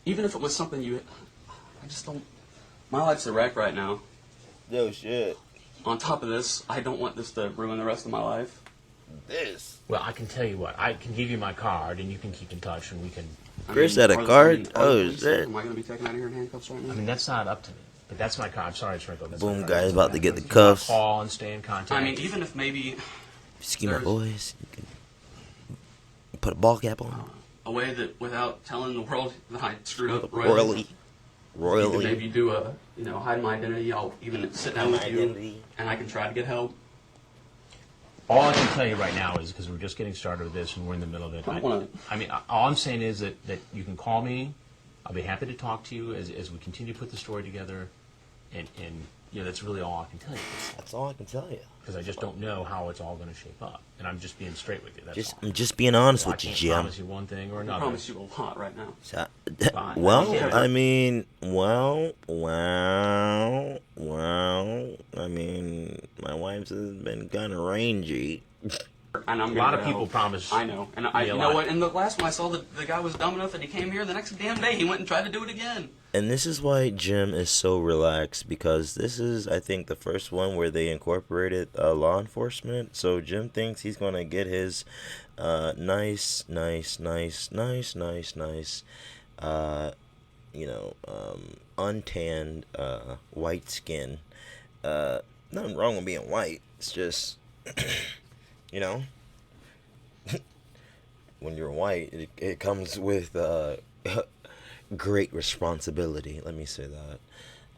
E: Even if it was something I just don't... My life's a wreck right now.
A: Yo, shit.
E: On top of this, I don't want this to ruin the rest of my life.
A: This.
C: Well, I can tell you what. I can give you my card, and you can keep in touch, and we can.
A: Chris had a card? Oh,
E: shit.
A: shit.
E: Am I going to be taken out of here in handcuffs right now?
C: I mean, that's not up to me. But that's my card. I'm sorry, Sprinkle. That's
A: Boom,
C: my card.
A: guy's about to get the
C: You
A: cuffs.
C: wanna call and stay in contact.
E: I mean, even if maybe
A: Skew my
E: There's-
A: voice. You can put a ball cap on.
E: a way that without telling the world that I screwed up
A: Royally.
E: you could maybe do hide my identity. I'll even sit down with
A: My
E: you,
A: identity.
E: and I can try to get help.
C: All I can tell you right now is because we're just getting started with this and we're in the middle of it.
E: I wanna-
C: I mean, all I'm saying is that you can call me. I'll be happy to talk to you as we continue to put the story together. And you know, that's really all I can tell you.
A: That's all I can tell you.
C: Because I just don't know how it's all going to shape up. And I'm just being straight with you. That's all.
A: I'm just being honest
C: So I
A: with you,
C: can't
A: Jim.
C: promise you one thing or
E: I
C: another.
E: promise you a lot right now.
A: So,
C: Fine.
A: well,
C: Okay.
A: I mean, I mean, my wife's has been kind of rangy.
E: And I'm
C: A lot of
E: gonna go.
C: people promise.
E: I know. And
C: me
E: I,
C: a
E: you know
C: lot.
E: what? And the last one I saw, the guy was dumb enough that he came here. The next damn day, he went and tried to do it again.
A: And this is why Jim is so relaxed, because this is, I think, the first one where they incorporated law enforcement. So Jim thinks he's going to get his nice, untanned white skin. Nothing wrong with being white. It's just, you know, when you're white, it comes with great responsibility. Let me say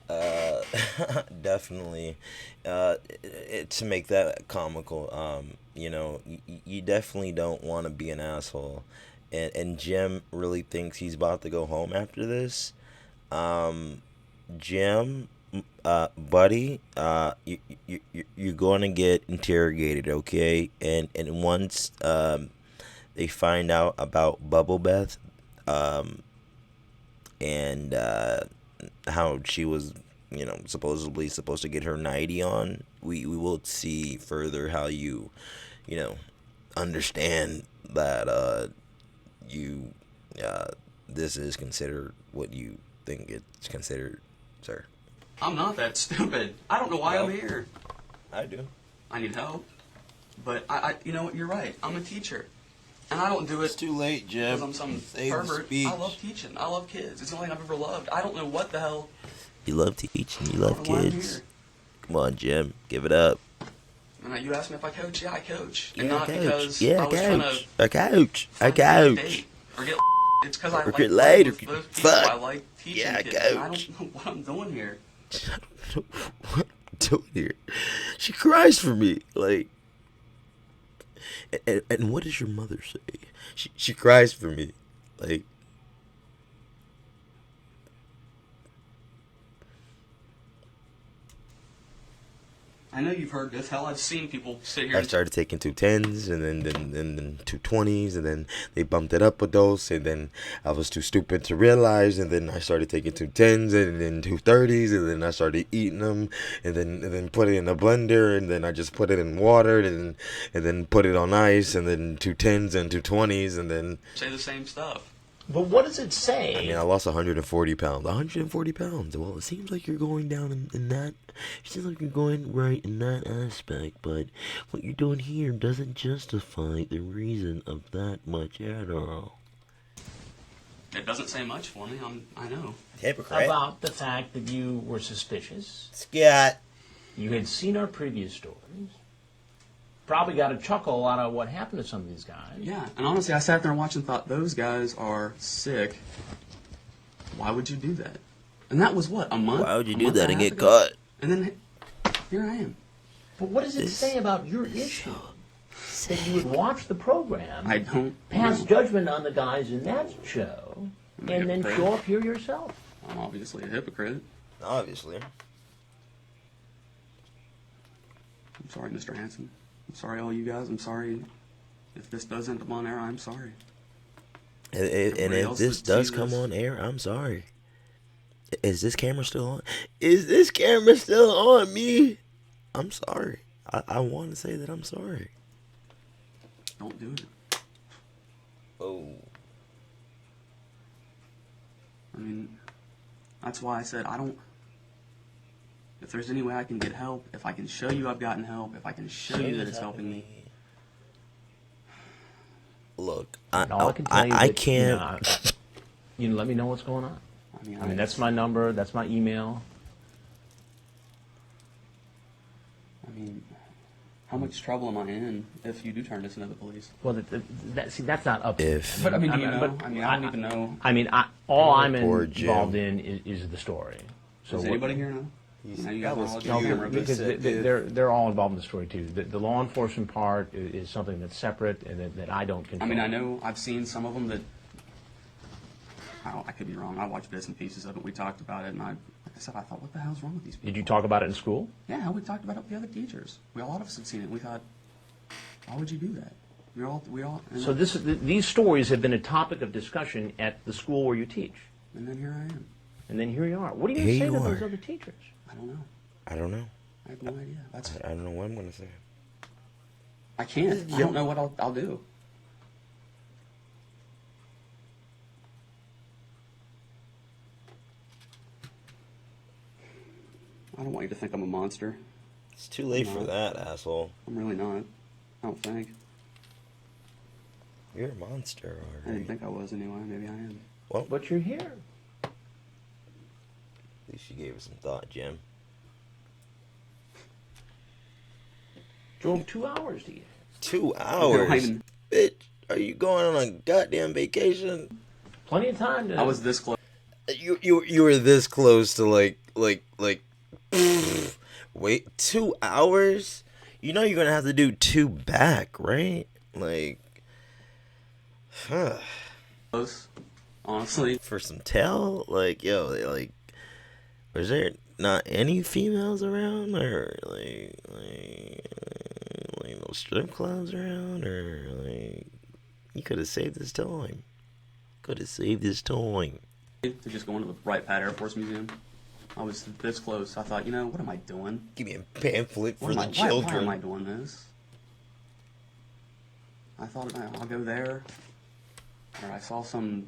A: that. Definitely, to make that comical. You definitely don't want to be an asshole, and Jim really thinks he's about to go home after this. Jim, buddy, you're going to get interrogated, okay? And once they find out about Bubble Beth, and how she was, supposedly supposed to get her 90 on, we will see further how you understand that you this is considered what you think it's considered, sir.
E: I'm not that stupid. I don't know why I'm here.
A: I do.
E: I need help. But you know what? You're right. I'm a teacher. And I don't do it
A: It's too late, Jim.
E: because I'm some
A: Save the
E: pervert.
A: speech.
E: I love teaching. I love kids. It's the only thing I've ever loved. I don't know what the hell.
A: You love teaching. You
E: I
A: love
E: don't know why I'm
A: kids.
E: here.
A: Come on, Jim. Give it up.
E: And you asked me if I coach. Yeah, I coach. And
A: Yeah,
E: not
A: I coach.
E: because
A: Yeah,
E: I was trying to
A: I coach. I
E: find a
A: coach.
E: date or get it's because I
A: Or
E: like
A: get
E: working
A: laid or
E: with
A: get
E: those people.
A: fucked.
E: I like teaching
A: Yeah,
E: kids. And I
A: coach.
E: don't know what I'm doing here.
A: What I'm doing here? She cries for me, like. And what does your mother say? She cries for me, like.
E: I know you've heard this. Hell, I've seen people sit here
A: I
E: and
A: started taking 210s and then 220s, and then they bumped it up a dose, and then I was too stupid to realize, and then I started taking 210s and then 230s, and then I started eating them, and then put it in a blender, and then I just put it in water, and then put it on ice, and then 210s and 220s, and then
E: say the same stuff.
C: But what does it say?
A: I mean, I lost 140 pounds. 140 pounds. Well, it seems like you're going down in that. It seems like you're going right in that aspect, but what you're doing here doesn't justify the reason of that much at all.
E: It doesn't say much for me. I know.
A: Hypocrite.
C: About the fact that you were suspicious.
A: Scat.
C: You had seen our previous stories. Probably got a chuckle out of what happened to some of these guys.
E: Yeah, and honestly, I sat there and watched and thought, those guys are sick. Why would you do that? And that was what, a month?
A: Why would you
E: A
A: do
E: month
A: that
E: a
A: and
E: half
A: get
E: ago?
A: caught?
E: And then here I am.
C: But what does it say about your issue? That you would watch the program,
E: I don't
C: pass
E: know.
C: judgment on the guys in that show,
E: I'm a
C: and then
E: hypocrite.
C: show up here yourself.
E: I'm obviously a hypocrite.
A: Obviously.
E: I'm sorry, Mr. Hanson. I'm sorry, all you guys. I'm sorry if this does end up on air. I'm sorry.
A: And
E: Everybody
A: if
E: else
A: this
E: that
A: does
E: sees
A: come
E: this-
A: on air, I'm sorry. Is this camera still on? Is this camera still on me? I'm sorry. I want to say that I'm sorry.
E: Don't do it.
A: Oh.
E: I mean, that's why I said I don't. If there's any way I can get help, if I can show you I've gotten help, if I can show you that it's helping me.
A: Look,
C: And all I can tell you
A: I
C: that,
A: can't.
C: you know, let me know what's going on.
E: I mean,
C: That's my number. That's my email.
E: I mean, how much trouble am I in if you do turn this into the police?
C: Well, that's not up to
A: If-
C: me.
E: But I mean, do you know?
C: but
E: I mean, I don't even know.
C: I mean, all I'm
A: Poor Jim.
C: involved in is the story. So
E: Does
C: what-
E: anybody here know? Now you guys
A: that was
E: all
C: No,
E: do camera, but
C: because they're all involved in the story too. The law enforcement part is something that's separate and that I don't
E: I
C: control.
E: mean, I know I've seen some of them that. I could be wrong. I watched bits and pieces of it. We talked about it, and like I said, I thought, what the hell's wrong with these people?
C: Did you talk about it in school?
E: Yeah, we talked about it with the other teachers. A lot of us had seen it. We thought, why would you do that? We all. And
C: So these stories have been a topic of discussion at the school where you teach,
E: And then here I am.
C: and then here you are. What do you
A: Here
C: say
A: you
C: to
A: are.
C: those other teachers?
E: I don't know.
A: I don't know.
E: I have no idea. That's.
A: I don't know what I'm gonna say.
E: I can't. I don't know what I'll do. I don't want you to think I'm a monster.
A: It's too late for
E: No.
A: that, asshole.
E: I'm really not. I don't think.
A: You're a monster,
E: I didn't
A: alright.
E: think I was anyway. Maybe I am.
A: Well,
C: But you're here.
A: at least you gave it some thought, Jim.
C: Drove 2 hours to get here.
A: 2
E: I
A: hours?
E: even-
A: Bitch, are you going on a goddamn vacation?
C: Plenty of time to.
E: I was this close.
A: You were this close to like wait, 2 hours? You know you're gonna have to do 2 back, right? Like,
E: Honestly,
A: for some tail? Like, yo, like, was there not any females around, or like no strip clubs around, or like, you could have saved this time. Could have saved this time.
E: to just going to the Wright Pat Air Force Museum, I was this close. I thought, what am I doing?
A: Give me a pamphlet for
E: What
A: the
E: am I,
A: children.
E: why am I doing this? I thought I'll go there, or I saw some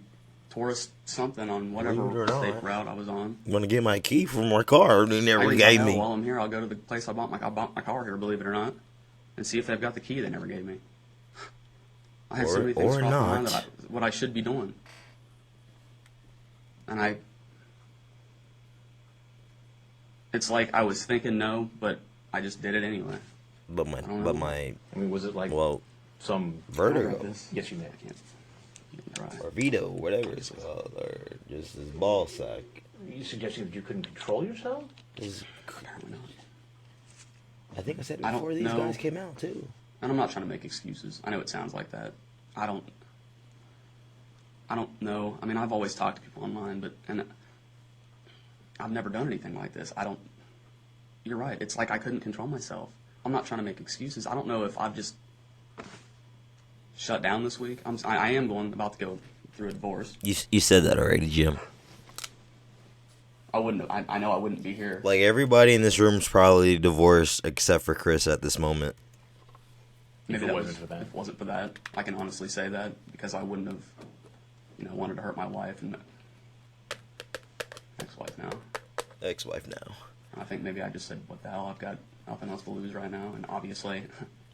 E: tourist something on whatever
A: Believe it or not.
E: state route I was on.
A: I'm gonna get my key from my car. They never
E: I even
A: gave
E: thought,
A: me.
E: while I'm here, I'll go to the place I bought my car here, believe it or not, and see if they've got the key they never gave me. I had so many things
A: Or
E: cross my mind
A: not.
E: that what I should be doing. And it's like I was thinking no, but I just did it anyway.
A: But
E: don't
A: my
E: know.
C: I mean, was it like
A: well,
C: some?
A: vertigo.
E: I wrote this.
C: Yes, you may.
E: I can't. Try.
A: Or veto, whatever it's called, or just his ball sack.
C: You suggesting that you couldn't control yourself?
A: Just,
E: Apparently not.
A: I think I said it
E: I don't
A: before these
E: know.
A: guys came out too.
E: And I'm not trying to make excuses. I know it sounds like that. I don't know. I mean, I've always talked to people online, and I've never done anything like this. You're right. It's like I couldn't control myself. I'm not trying to make excuses. I don't know if I've just shut down this week. I am about to go through a divorce.
A: You said that already, Jim.
E: I wouldn't. I know I wouldn't be here.
A: Like everybody in this room's probably divorced except for Chris at this moment.
E: Maybe
C: If it
E: that
C: wasn't for that.
E: If it wasn't for that, I can honestly say that because I wouldn't have, wanted to hurt my wife and ex-wife now.
A: Ex-wife now.
E: I think maybe I just said, what the hell, I've got nothing else to lose right now, and obviously,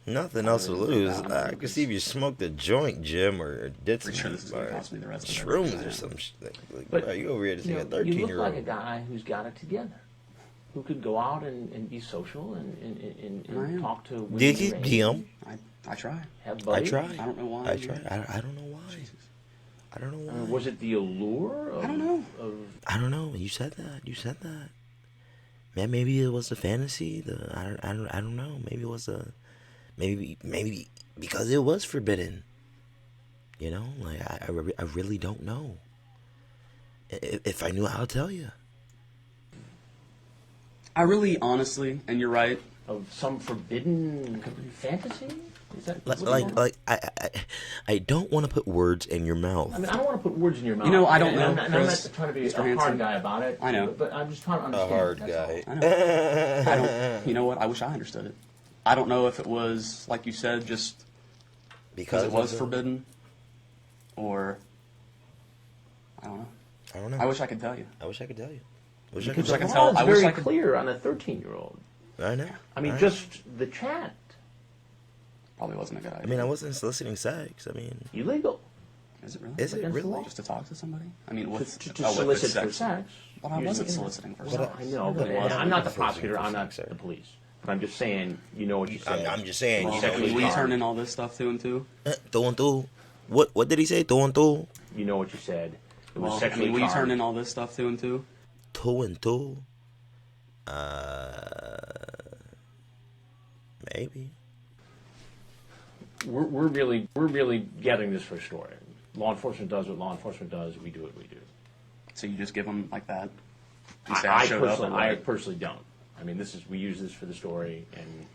A: Nothing else to lose.
E: I don't
A: I
E: know.
A: could see if you smoked a joint, Jim, or did some
E: pretty sure this is going to cost me the rest of
A: shrooms
E: everything.
A: or some shit. Like,
C: But,
A: bro, you over here to see a
C: you
A: 13-year-old.
C: look like a guy who's got it together, who could go out and be social and
E: I am.
C: talk to women.
A: Did you,
C: your age,
A: Jim?
E: I try.
C: Have
A: I
C: buddies.
A: try.
E: I don't know why.
A: I try. I don't know why. I don't know
C: I
A: why.
C: mean, was it the allure of,
E: I don't know.
A: I don't know. You said that. Man, maybe it was the fantasy. I don't know. Maybe it was maybe because it was forbidden. Like I really don't know. If I knew, I'll tell you.
E: I really, honestly, and you're right,
C: of some forbidden fantasy? Is that what's going on?
A: Like I don't want to put words in your mouth.
C: I mean, I don't want to put words in your mouth.
E: I don't know,
C: And I'm
E: Chris,
C: not trying to be
E: Mr.
C: a hard
E: Hanson.
C: guy about it.
E: I know.
C: But I'm just trying to
A: A
C: understand.
A: hard
C: That's
A: guy.
E: I know. I don't. You know what? I wish I understood it. I don't know if it was, like you said, just because it was forbidden, or I don't know.
A: I don't know.
E: I wish I could tell you.
A: I wish I could tell you. I wish
C: all.
A: I could
C: Because
E: I
C: the
E: can
A: tell
E: tell-
C: law is
E: I wish
C: very
E: I could-
C: clear on a 13-year-old.
A: you. I know.
C: I mean,
A: know.
C: just the chat,
E: Probably wasn't a good idea.
A: I mean, I wasn't soliciting sex. I mean,
C: illegal.
E: Is it really?
A: is it
C: Against the
A: really?
C: law.
E: Just to talk to somebody? I mean, with
C: To
E: with the
C: solicit for sex.
E: But I
C: using
E: wasn't
C: internet.
E: soliciting for
C: Well,
E: sex.
C: I know, but
A: Well,
C: I'm not the
A: I'm
C: prosecutor.
A: soliciting
C: I'm
A: for
C: not
A: sex,
C: the
A: sir.
C: police. But I'm just saying, you know what you said.
A: I'm just saying.
E: Well,
A: You
C: sexually
E: we
C: harmed.
E: turn in all this stuff two and two.
A: Two and two. What did he say? Two and two.
C: You know what you said. It was
E: Well, I
C: sexually
E: mean, we turn
C: charged.
E: in all this stuff two and two.
A: Two and two. Maybe.
C: We're really gathering this for a story. Law enforcement does what law enforcement does. We do what we do.
E: So you just give them like that. You say I showed up. and
C: I
E: like-
C: personally don't. I mean, we use this for the story, and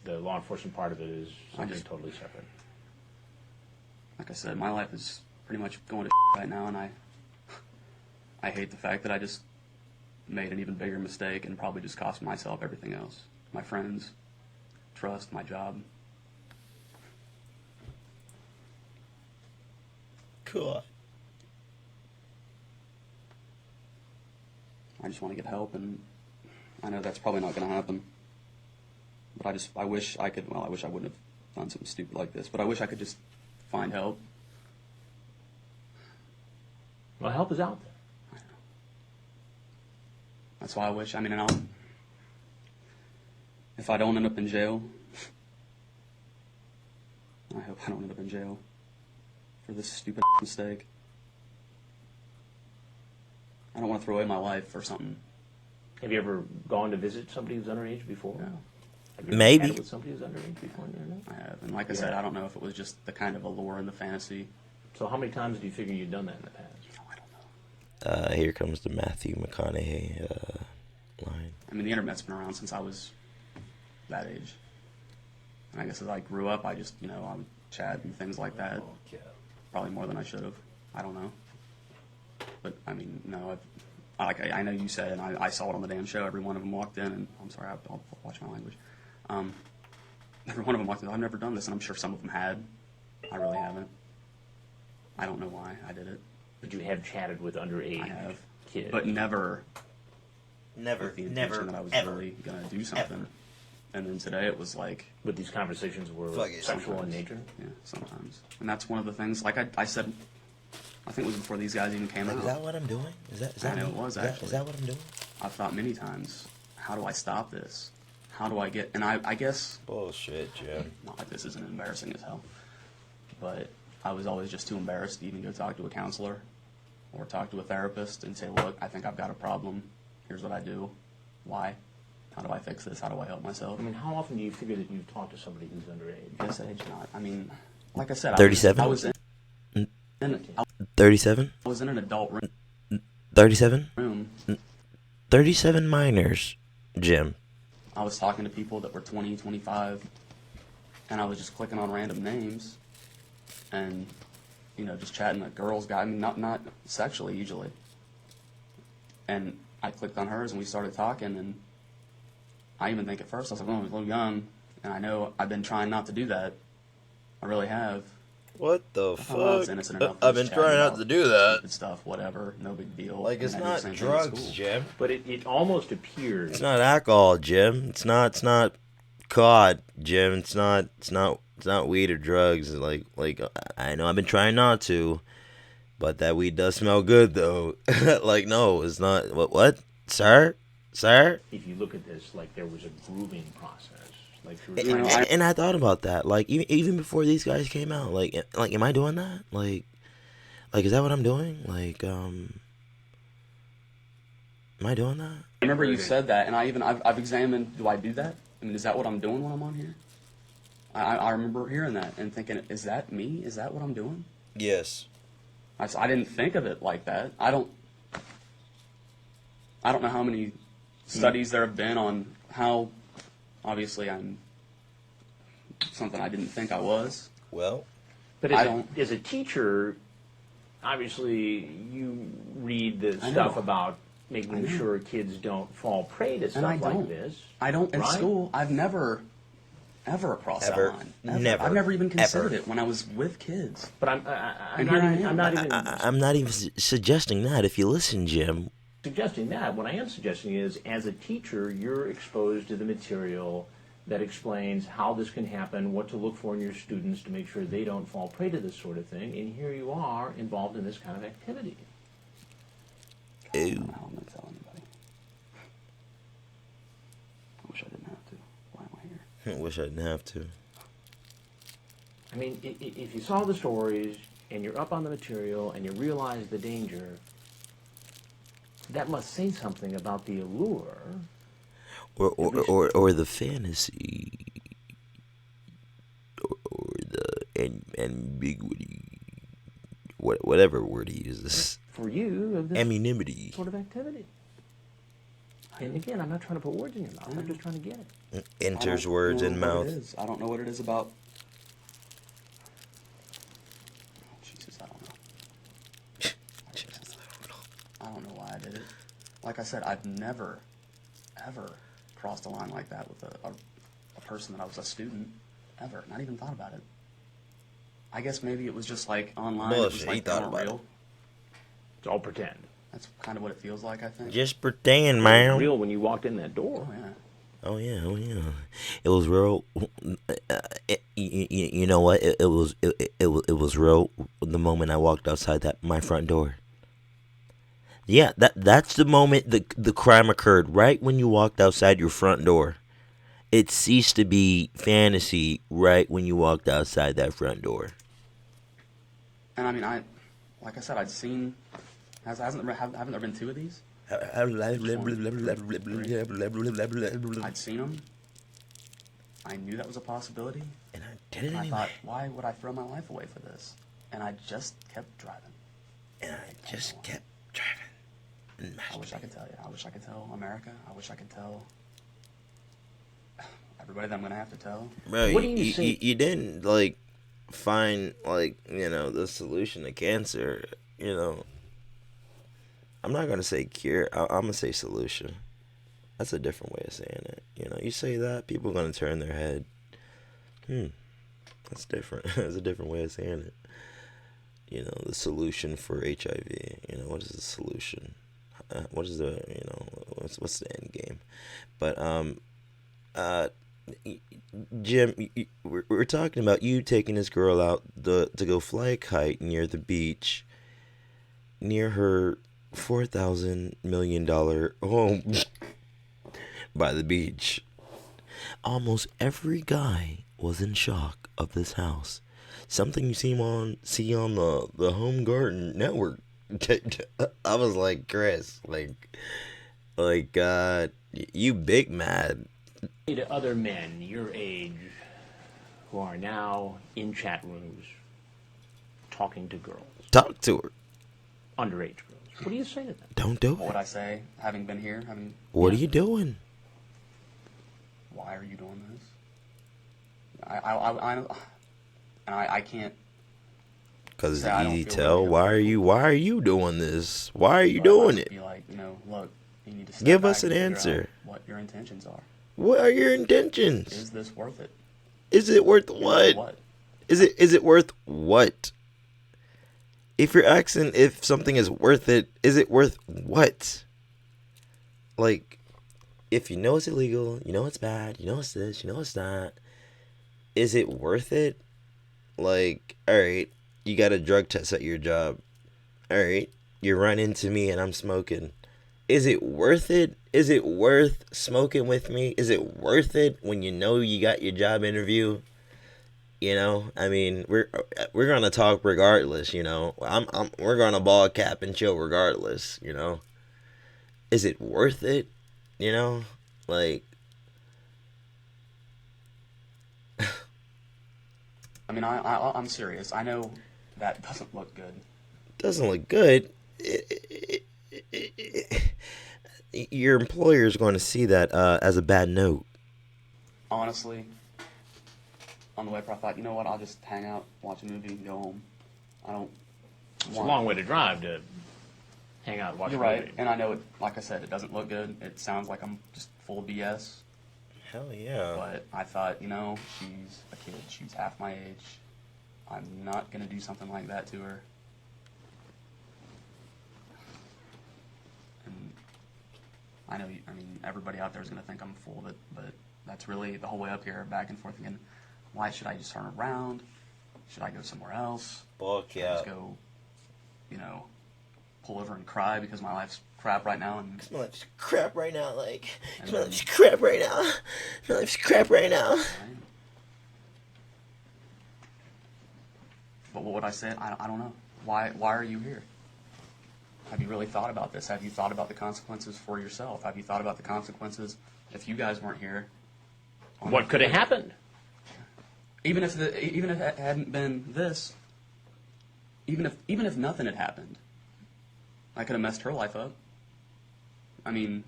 C: the law enforcement part of it is something totally separate.
E: Like I said, my life is pretty much going to right now, and I hate the fact that I just made an even bigger mistake and probably just cost myself everything else. My friends, trust, my job.
A: God.
E: I just want to get help, and I know that's probably not going to happen. But I wish I could, well, I wish I wouldn't have done something stupid like this, but I wish I could just find help.
C: Well, help is out there.
E: That's why I wish, I mean, and I'll, if I don't end up in jail, I hope I don't end up in jail for this stupid mistake. I don't want to throw away my life for something.
C: Have you ever gone to visit somebody who's underage before?
E: No,
C: Have you ever
A: Maybe.
C: chatted with somebody who's underage before on the internet?
E: I have. And like I said, I don't know if it was just the kind of allure and the fantasy.
C: So how many times do you figure you've done that in the past?
E: I don't know.
A: Here comes the Matthew McConaughey line.
E: I mean, the internet's been around since I was that age. And I guess as I grew up, I just, I would chat and things like that. Probably more than I should have. I don't know. But, I mean, no, I know you said, and I saw it on the damn show, every one of them walked in, and I'm sorry, I'll watch my language. Every one of them walked in, I've never done this, and I'm sure some of them had. I really haven't. I don't know why I did it.
C: But you have chatted with underage
E: I have.
C: kids.
E: But never
A: Never,
E: with the intention that I was really going to do something. And then today it was like,
C: But these conversations were
A: Fuck it.
C: sexual in nature?
E: yeah, sometimes. And that's one of the things, like I said, I think it was before these guys even came
A: Like,
E: out.
A: is that what I'm doing? Is that
E: I know
A: me?
E: it was,
A: Is that-
E: actually.
A: Is that what I'm doing?
E: I've thought many times, how do I stop this? How do I get, and I guess,
A: Bullshit, Jim.
E: not like this isn't embarrassing as hell, but I was always just too embarrassed to even go talk to a counselor or talk to a therapist and say, look, I think I've got a problem. Here's what I do. Why? How do I fix this? How do I help myself?
C: I mean, how often do you figure that you've talked to somebody who's underage?
E: This age, not. I mean, like I said,
A: 37?
E: I was in
A: 37?
E: I was in an adult
A: 37?
E: room.
A: 37 minors, Jim.
E: I was talking to people that were 20, 25, and I was just clicking on random names and, just chatting with girls, guys. I mean, not sexually usually. And I clicked on hers and we started talking, and I even think at first I was like, oh, I was a little young, and I know I've been trying not to do that. I really have.
A: What the
E: I thought I was innocent enough to
A: I've been
E: just chat
A: trying not
E: about
A: to do that.
E: stupid stuff, whatever, no big deal.
A: Like, it's
E: And I did the
A: not
E: same thing at
A: drugs,
E: school.
A: Jim.
C: But it almost appears...
A: It's not alcohol, Jim. It's not CAWD, Jim. It's not weed or drugs. Like I know I've been trying not to, but that weed does smell good though. Like, no, it's not. What, sir?
C: If you look at this, like there was a grooming process. Like you were
A: And,
C: trying
A: and I thought about that. Like even before these guys came out. Like am I doing that? Like is that what I'm doing? Like am I doing that?
E: I remember you said that, and I've examined, do I do that? I mean, is that what I'm doing when I'm on here? I remember hearing that and thinking, is that me? Is that what I'm doing?
A: Yes.
E: I didn't think of it like that. I don't know how many studies there have been on how, obviously I'm something I didn't think I was.
A: Well,
C: But
E: I
C: as,
E: don't-
C: as a teacher, obviously you read the
E: I
C: stuff
E: know.
C: about making
E: know.
C: sure kids don't fall prey to stuff
E: I
C: like
E: don't.
C: this.
E: I don't, in
C: Right?
E: school, I've never, ever crossed
A: Ever.
E: that line. Ever.
A: Never.
E: I've never even considered
A: Ever.
E: it when I was with kids.
C: But I'm
E: And
C: not
E: here I
C: even,
E: am.
C: I'm not even
A: I'm not even suggesting that. If you listen, Jim,
C: suggesting that. What I am suggesting is, as a teacher, you're exposed to the material that explains how this can happen, what to look for in your students to make sure they don't fall prey to this sort of thing, and here you are involved in this kind of activity.
E: I don't know how I'm going to tell anybody. I wish I didn't have to. Why am I here?
A: I wish I didn't have to.
C: I mean, if you saw the stories and you're up on the material and you realize the danger, that must say something about the allure.
A: Or the fantasy, or the ambiguity, whatever word he uses.
C: For you, of this
A: Anonymity.
C: sort of activity. And again, I'm not trying to put words in your mouth. I'm just trying to get it.
A: Enters
E: I don't
A: words
E: know
A: in
E: what
A: mouth.
E: it is. I don't know what it is about. Oh, Jesus, I don't know. I don't know why I did it. Like I said, I've never, ever crossed a line like that with a person that I was a student. Ever. Not even thought about it. I guess maybe it was just like online. It
A: Bullshit,
E: was
A: he
E: like they
A: thought
E: weren't
A: about
E: real.
A: it.
C: It's all pretend.
E: That's kind of what it feels like, I think.
A: Just pretend,
C: It was
A: man.
C: real when you walked in that door.
E: Oh yeah.
A: Oh yeah, oh yeah. It was real. You know what? It was real. The moment I walked outside my front door. Yeah, that's the moment the crime occurred. Right when you walked outside your front door, it ceased to be fantasy. Right when you walked outside that front door.
E: And I mean, like I said, I'd seen. Haven't there been 2 of these? I'd seen them. I knew that was a possibility.
A: And I did it
E: And I
A: anyway.
E: thought, why would I throw my life away for this? And I just kept driving.
A: And I just kept driving.
E: I wish I could tell you. I wish I could tell America. I wish I could tell everybody that I'm going to have to tell.
A: Bro,
C: What do you think-
A: you didn't like find like the solution to cancer. I'm not gonna say cure. I'm gonna say solution. That's a different way of saying it. You say that, people are gonna turn their head. That's different. That's a different way of saying it. The solution for HIV. What is the solution? What is the what's the end game? But Jim, we're talking about you taking this girl out to go fly a kite near the beach, near her $4,000 million home by the beach. Almost every guy was in shock of this house. Something you see on the Home Garden Network. I was like, Chris, you big mad.
C: To other men your age who are now in chat rooms talking to girls,
A: Talk to her.
C: underage girls. What do you say to them?
A: Don't do
E: What would
A: it.
E: I say, having been here?
A: What are you doing?
E: Why are you doing this? I can't.
A: Because
E: Yeah, I
A: it's
E: don't
A: easy to
E: feel
A: tell.
E: really
A: Why are you doing this? Why are you
E: but I
A: doing
E: would
A: it?
E: Be like, look, you need to step
A: Give
E: back
A: us an
E: and figure out
A: answer.
E: what your intentions are.
A: What are your intentions?
E: Is this worth it?
A: Is it worth
E: You know
A: what?
E: what?
A: Is it worth what? If you're asking if something is worth it, is it worth what? Like, if you know it's illegal, you know it's bad, you know it's this, you know it's that, is it worth it? Like, alright, you got a drug test at your job. Alright, you run into me and I'm smoking. Is it worth it? Is it worth smoking with me? Is it worth it when you know you got your job interview? I mean, we're gonna talk regardless. We're gonna ball cap and chill regardless. Is it worth it? Like.
E: I mean, I'm serious. I know that doesn't look good.
A: Doesn't look good. Your employer is going to see that as a bad note.
E: Honestly, on the way up, I thought, you know what? I'll just hang out, watch a movie, and go home. I don't.
C: It's a long way to drive to hang out and watch
E: You're
C: a
E: right,
C: movie.
E: and I know it. Like I said, it doesn't look good. It sounds like I'm just full of BS.
A: Hell yeah.
E: But I thought, she's a kid. She's half my age. I'm not gonna do something like that to her. And I know, everybody out there is gonna think I'm full of it, but that's really the whole way up here, back and forth again. Why should I just turn around? Should I go somewhere else?
A: Fuck
E: Should I
A: yeah.
E: just go, pull over and cry because my life's crap right now? And
A: My life's crap right now. Like,
E: And
A: my
E: then-
A: life's crap right now. My life's crap right now.
E: Right? But what would I say? I don't know. Why are you here? Have you really thought about this? Have you thought about the consequences for yourself? Have you thought about the consequences if you guys weren't here?
C: What could have happened?
E: Even if it hadn't been this, even if nothing had happened, I could have messed her life up. I mean,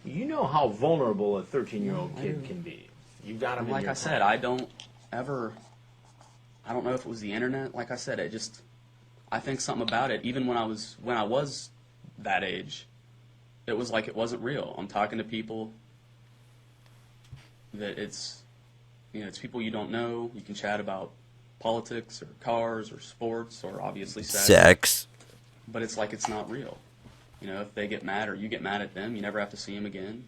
C: You know how vulnerable a 13-year-old
E: I
C: kid
E: do.
C: can be. You got him in
E: like
C: your
E: I said,
C: pocket.
E: I don't know if it was the internet. Like I said, I think something about it. Even when I was that age, it was like it wasn't real. I'm talking to people that it's people you don't know. You can chat about politics or cars or sports or obviously sex.
A: Sex.
E: But it's like it's not real. You know, if they get mad or you get mad at them, you never have to see them again.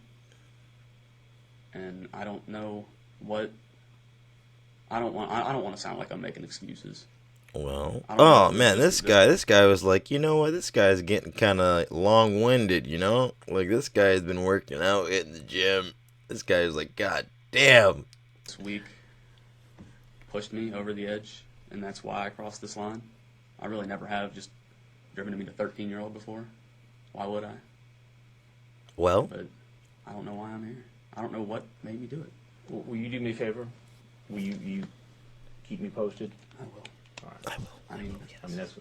E: And I don't know what. I don't want to sound like I'm making excuses.
A: Well,
E: I don't know
A: oh
E: if
A: man,
E: this
A: this guy was like, you know what? This guy's getting kind of long-winded, you know? Like, this guy's been working out, hitting the gym. This guy's like, God damn.
E: This week pushed me over the edge, and that's why I crossed this line. I really never have just driven to meet a 13-year-old before. Why would I?
A: Well,
E: But I don't know why I'm here. I don't know what made me do it.
C: Will you do me a favor? Will you keep me posted?
E: I will.
C: All right.
E: I mean,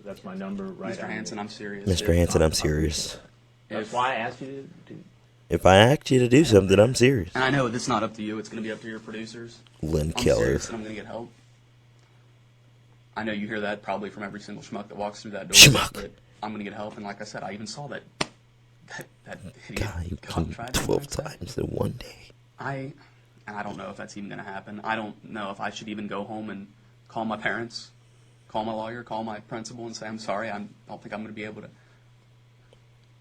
C: That's my number, right?
E: Mr. Hanson, I'm serious.
A: Mr. Hanson, I'm serious.
C: That's why I asked you to do.
A: If I ask you to do something, I'm serious.
E: And I know it's not up to you. It's going to be up to your producers.
A: Lynn
E: I'm
A: Keller.
E: serious and I'm going to get help. I know you hear that probably from every single schmuck that walks through that door.
A: Schmuck.
E: But I'm going to get help. And like I said, I even saw that idiot
A: God, you
E: cop
A: come
E: tried to
A: 12
E: do that.
A: times in one day.
E: And I don't know if that's even going to happen. I don't know if I should even go home and call my parents, call my lawyer, call my principal and say, I'm sorry, I don't think I'm going to be able to.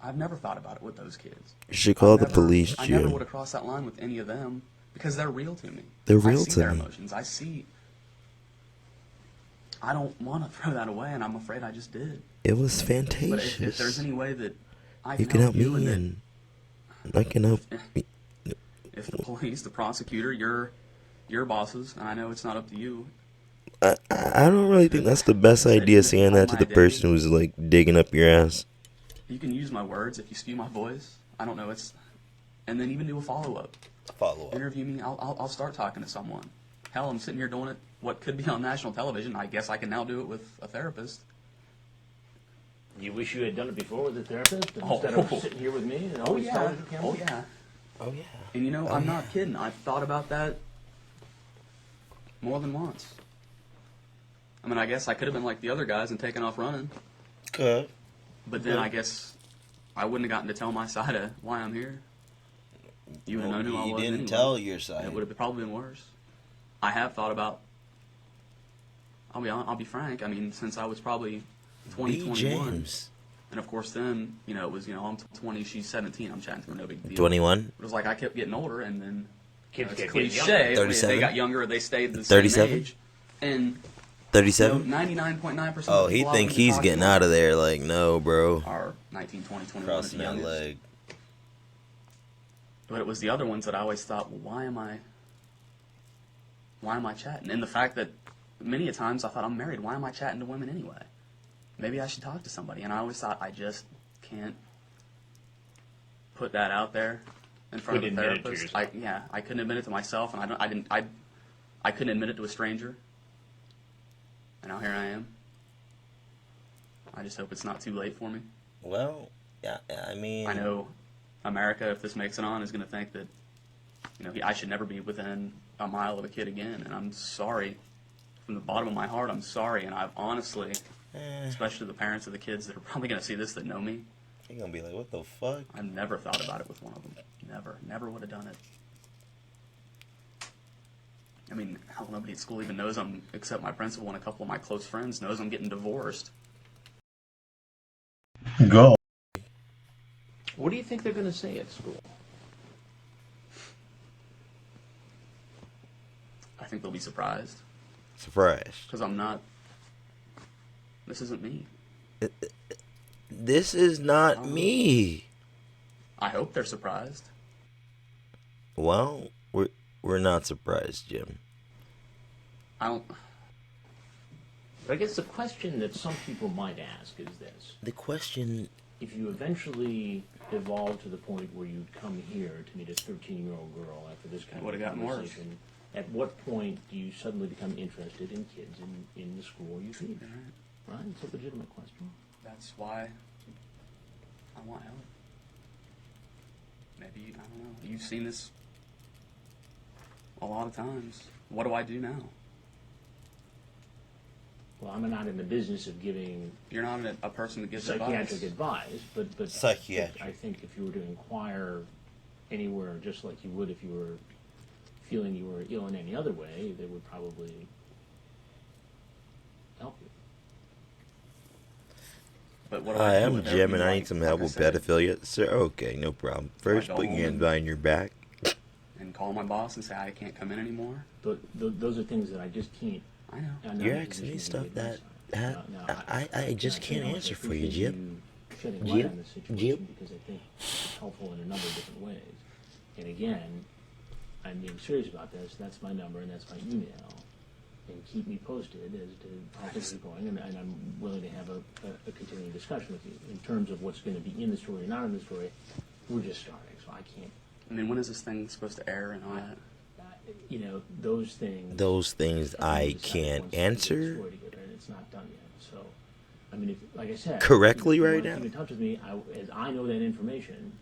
E: I've never thought about it with those kids.
A: You should call the
E: Never-
A: police,
E: I never
A: Jim.
E: would have crossed that line with any of them because they're real to me.
A: They're real
E: I see
A: to
E: their
A: me.
E: emotions. I don't want to throw that away, and I'm afraid I just did.
A: It was
E: But if there's
A: fantastious.
E: any way that I
A: You can help me,
E: and that
A: and I can help.
E: if the police, the prosecutor, your bosses, and I know it's not up to you.
A: I don't really think that's the best idea, saying that to the person who's like digging up your ass.
E: You can use my words if you spew my voice. I don't know. And then even do a follow-up. Interview me. I'll start talking to someone. Hell, I'm sitting here doing it. What could be on national television? I guess I can now do it with a therapist.
C: You wish you had done it before with a therapist
E: Oh.
C: instead of sitting here with me and always television cameras?
E: Oh yeah.
A: Oh yeah.
E: And you know, I'm not kidding. I've thought about that more than once. I mean, I guess I could have been like the other guys and taken off running.
A: Good.
E: But then I guess I wouldn't have gotten to tell my side of why I'm here. You would have known who I was anyway.
A: your
E: And it would have probably been worse. I have thought about. I'll be frank. I mean, since I was probably 20, 21,
A: James.
E: and of course then it was I'm 20, she's 17. I'm chatting to her, no big deal.
A: 21.
E: It was like I kept getting older, and then
C: Kids
E: it's
C: get getting
E: cliche.
A: 37?
E: They got younger, or they stayed the
A: 37?
E: same age, and
A: 37.
E: 99.9%.
A: Oh, he think he's getting out of there. Like, no, bro.
E: Are 19, 20, 21
A: Crossing
E: at the
A: that
E: youngest.
A: leg.
E: But it was the other ones that I always thought, well, why am I chatting? And the fact that many a times I thought, I'm married, why am I chatting to women anyway? Maybe I should talk to somebody. And I always thought, I just can't put that out there in front of a
C: Couldn't admit it to
E: therapist.
C: yourself.
E: I couldn't admit it to myself, and I couldn't admit it to a stranger. And now here I am. I just hope it's not too late for me.
A: Well, yeah. I mean,
E: I know America, if this makes it on, is going to think that I should never be within a mile of a kid again. And I'm sorry. From the bottom of my heart, I'm sorry. And I've honestly, especially the parents of the kids that are probably going to see this that know me,
A: You're gonna be like, what the fuck?
E: I've never thought about it with one of them. Never would have done it. I mean, hell, nobody at school even knows except my principal and a couple of my close friends knows I'm getting divorced.
F: Go.
C: What do you think they're going to say at school?
E: I think they'll be surprised.
A: Surprise.
E: Because I'm not. This isn't me.
A: This is not me.
E: I hope they're surprised.
A: Well, we're not surprised, Jim.
E: I don't.
C: But I guess the question that some people might ask is this.
A: The question.
C: If you eventually evolve to the point where you'd come here to meet a 13-year-old girl after this kind of
E: Would've gotten worse.
C: conversation, at what point do you suddenly become interested in kids in the school you teach? Right? It's a legitimate question.
E: That's why I want help. Maybe, I don't know. You've seen this a lot of times. What do I do now?
C: Well, I'm not in the business of giving
E: You're not a person that gives
C: psychiatric
E: advice.
C: advice, but
A: Psychiatric.
C: I think if you were to inquire anywhere, just like you would if you were feeling you were ill in any other way, they would probably
E: But what do
A: Hi,
E: I do
A: I'm
E: with it?
A: Jim, and I
E: Like-
A: need some
E: like
A: help
E: I
A: with
E: said,
A: pedophilia. Sir, okay, no problem. First,
E: go
A: put your
E: home
A: hands
E: and-
A: behind your back.
E: And call my boss and say I can't come in anymore.
C: Those are things that I just can't.
E: I know.
C: I'm not
A: You're
C: in a
A: asking me
C: position to
A: stuff
C: give
A: that
C: advice on. Now,
A: I just can't
C: I
A: answer for you,
C: appreciate
A: Jim.
C: shedding light on this situation because I think it's helpful in a number of different ways. And again, I'm being serious about this. That's my number and that's my email. And keep me posted as to how things are going. And I'm willing to have a continuing discussion with you in terms of what's going to be in the story or not in the story. We're just starting, so I can't.
E: I mean, when is this thing supposed to air and all that?
C: You know, those things.
A: Those things I can't answer
C: And it's not done yet. So, I mean, like I said,
A: correctly
C: if you
A: right
C: want to
A: now.
C: keep in touch with me, as I know that information,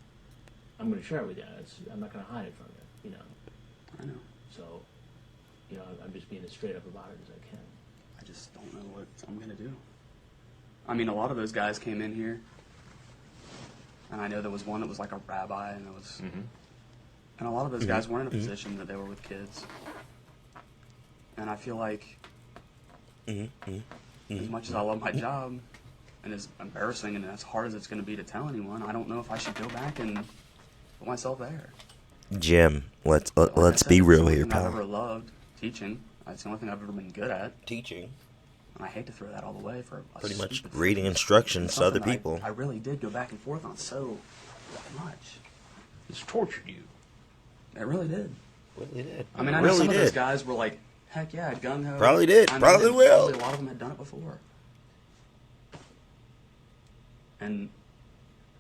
C: I'm going to share it with you. I'm not going to hide it from you. You know.
E: I know.
C: So, you know, I'm just being as straight up about it as I can.
E: I just don't know what I'm going to do. I mean, a lot of those guys came in here, and I know there was one that was like a rabbi, and there was, and a lot of those guys weren't in a position that they were with kids. And I feel like, as much as I love my job, and as embarrassing and as hard as it's going to be to tell anyone, I don't know if I should go back and put myself there.
A: Jim, let's
E: Like I said,
A: be
E: it's
A: real
E: the only
A: here,
E: thing I've ever
A: pal.
E: loved teaching. It's the only thing I've ever been good at,
A: Teaching,
E: and I hate to throw that all away for a
A: pretty much
E: stupid
A: reading
E: thing.
A: instructions to other
E: Something that
A: people.
E: I really did go back and forth on so much.
C: It's tortured you.
E: It really did.
A: Really did.
E: I mean, I know
A: really
E: some of those
A: did.
E: guys were like, heck yeah, gung ho.
A: Probably did.
E: I know
A: Probably
E: that
A: will.
E: Probably a lot of them had done it before. And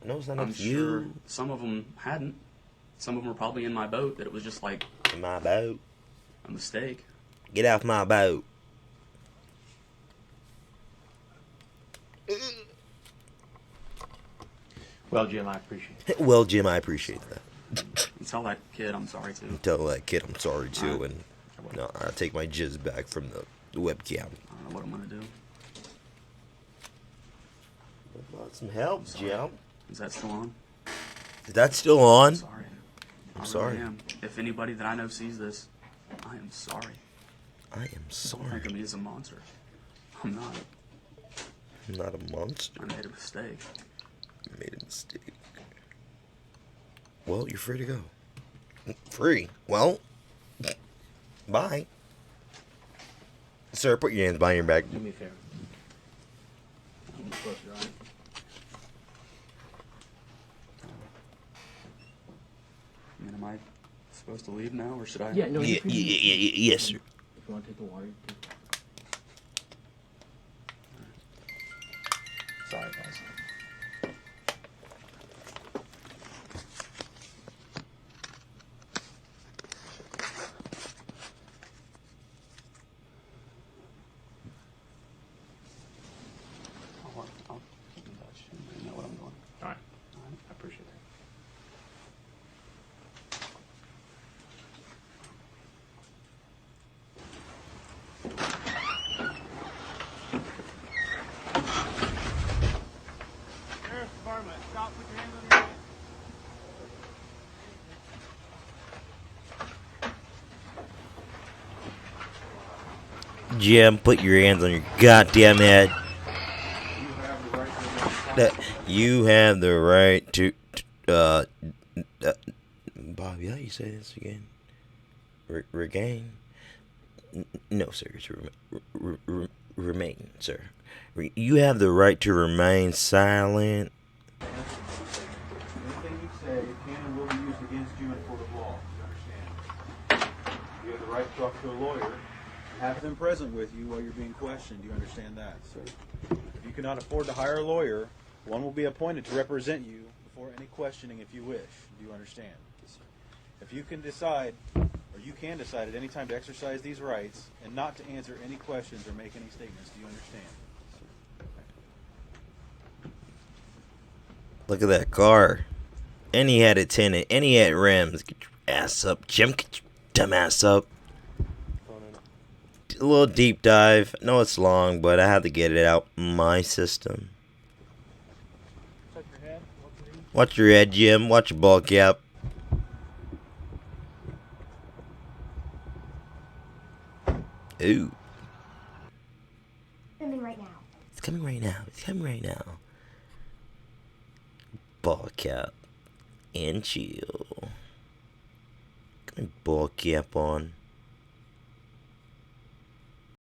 A: No, it's not
E: I'm
A: up to
E: sure
A: you.
E: some of them hadn't. Some of them were probably in my boat that it was just like
A: In my boat.
E: a mistake.
A: Get off my boat.
C: Well, Jim, I appreciate it.
A: Well, Jim, I appreciate that.
E: And tell that kid I'm sorry too.
A: Tell that kid I'm sorry too,
E: Alright.
A: and no, I'll take my jizz back from the webcam.
E: I don't know what I'm gonna do.
A: What about some help, Jim?
E: Is that still on?
A: Is that still on?
E: I'm sorry. I really
A: sorry.
E: am. If anybody that I know sees this, I am sorry.
A: I am
E: Don't
A: sorry.
E: think of me as a monster. I'm not.
A: I'm not a monster.
E: I made a mistake.
A: I made a mistake. Well, you're free to go. Free? Well, bye. Sir, put your hands behind your back.
C: Do me a favor. Keep me posted, all right?
E: I mean, am I supposed to leave now, or should I?
C: Yeah, no,
A: Yeah, yes, sir.
C: If you want to take the water, you can.
E: Sorry, guys. I'll keep in touch. I know what I'm doing.
C: All right.
E: All right.
C: I appreciate that.
F: Sheriff's Department, stop, put your hands on your head.
A: Jim, put your hands on your goddamn head. You have the right to Bobby, how you say this again? Regain? No, sir. It's remain, sir. You have the right to remain silent.
F: Anything you say can and will be used against you in a court of law. You understand? You have the right to talk to a lawyer and have them present with you while you're being questioned. Do you understand that, sir? If you cannot afford to hire a lawyer, one will be appointed to represent you before any questioning if you wish. Do you understand? If you can decide, or you can decide at any time to exercise these rights and not to answer any questions or make any statements, do you understand?
A: Look at that car. And he had a tenant. And he had rims. Get your ass up, Jim. Get your dumb ass up. A little deep dive. No, it's long, but I have to get it out my system.
F: Touch your head.
A: Watch your head, Jim. Watch your ball cap. Ooh.
B: Filming right now.
A: It's coming right now. It's coming right now. ball cap and chill. Got my ball cap on.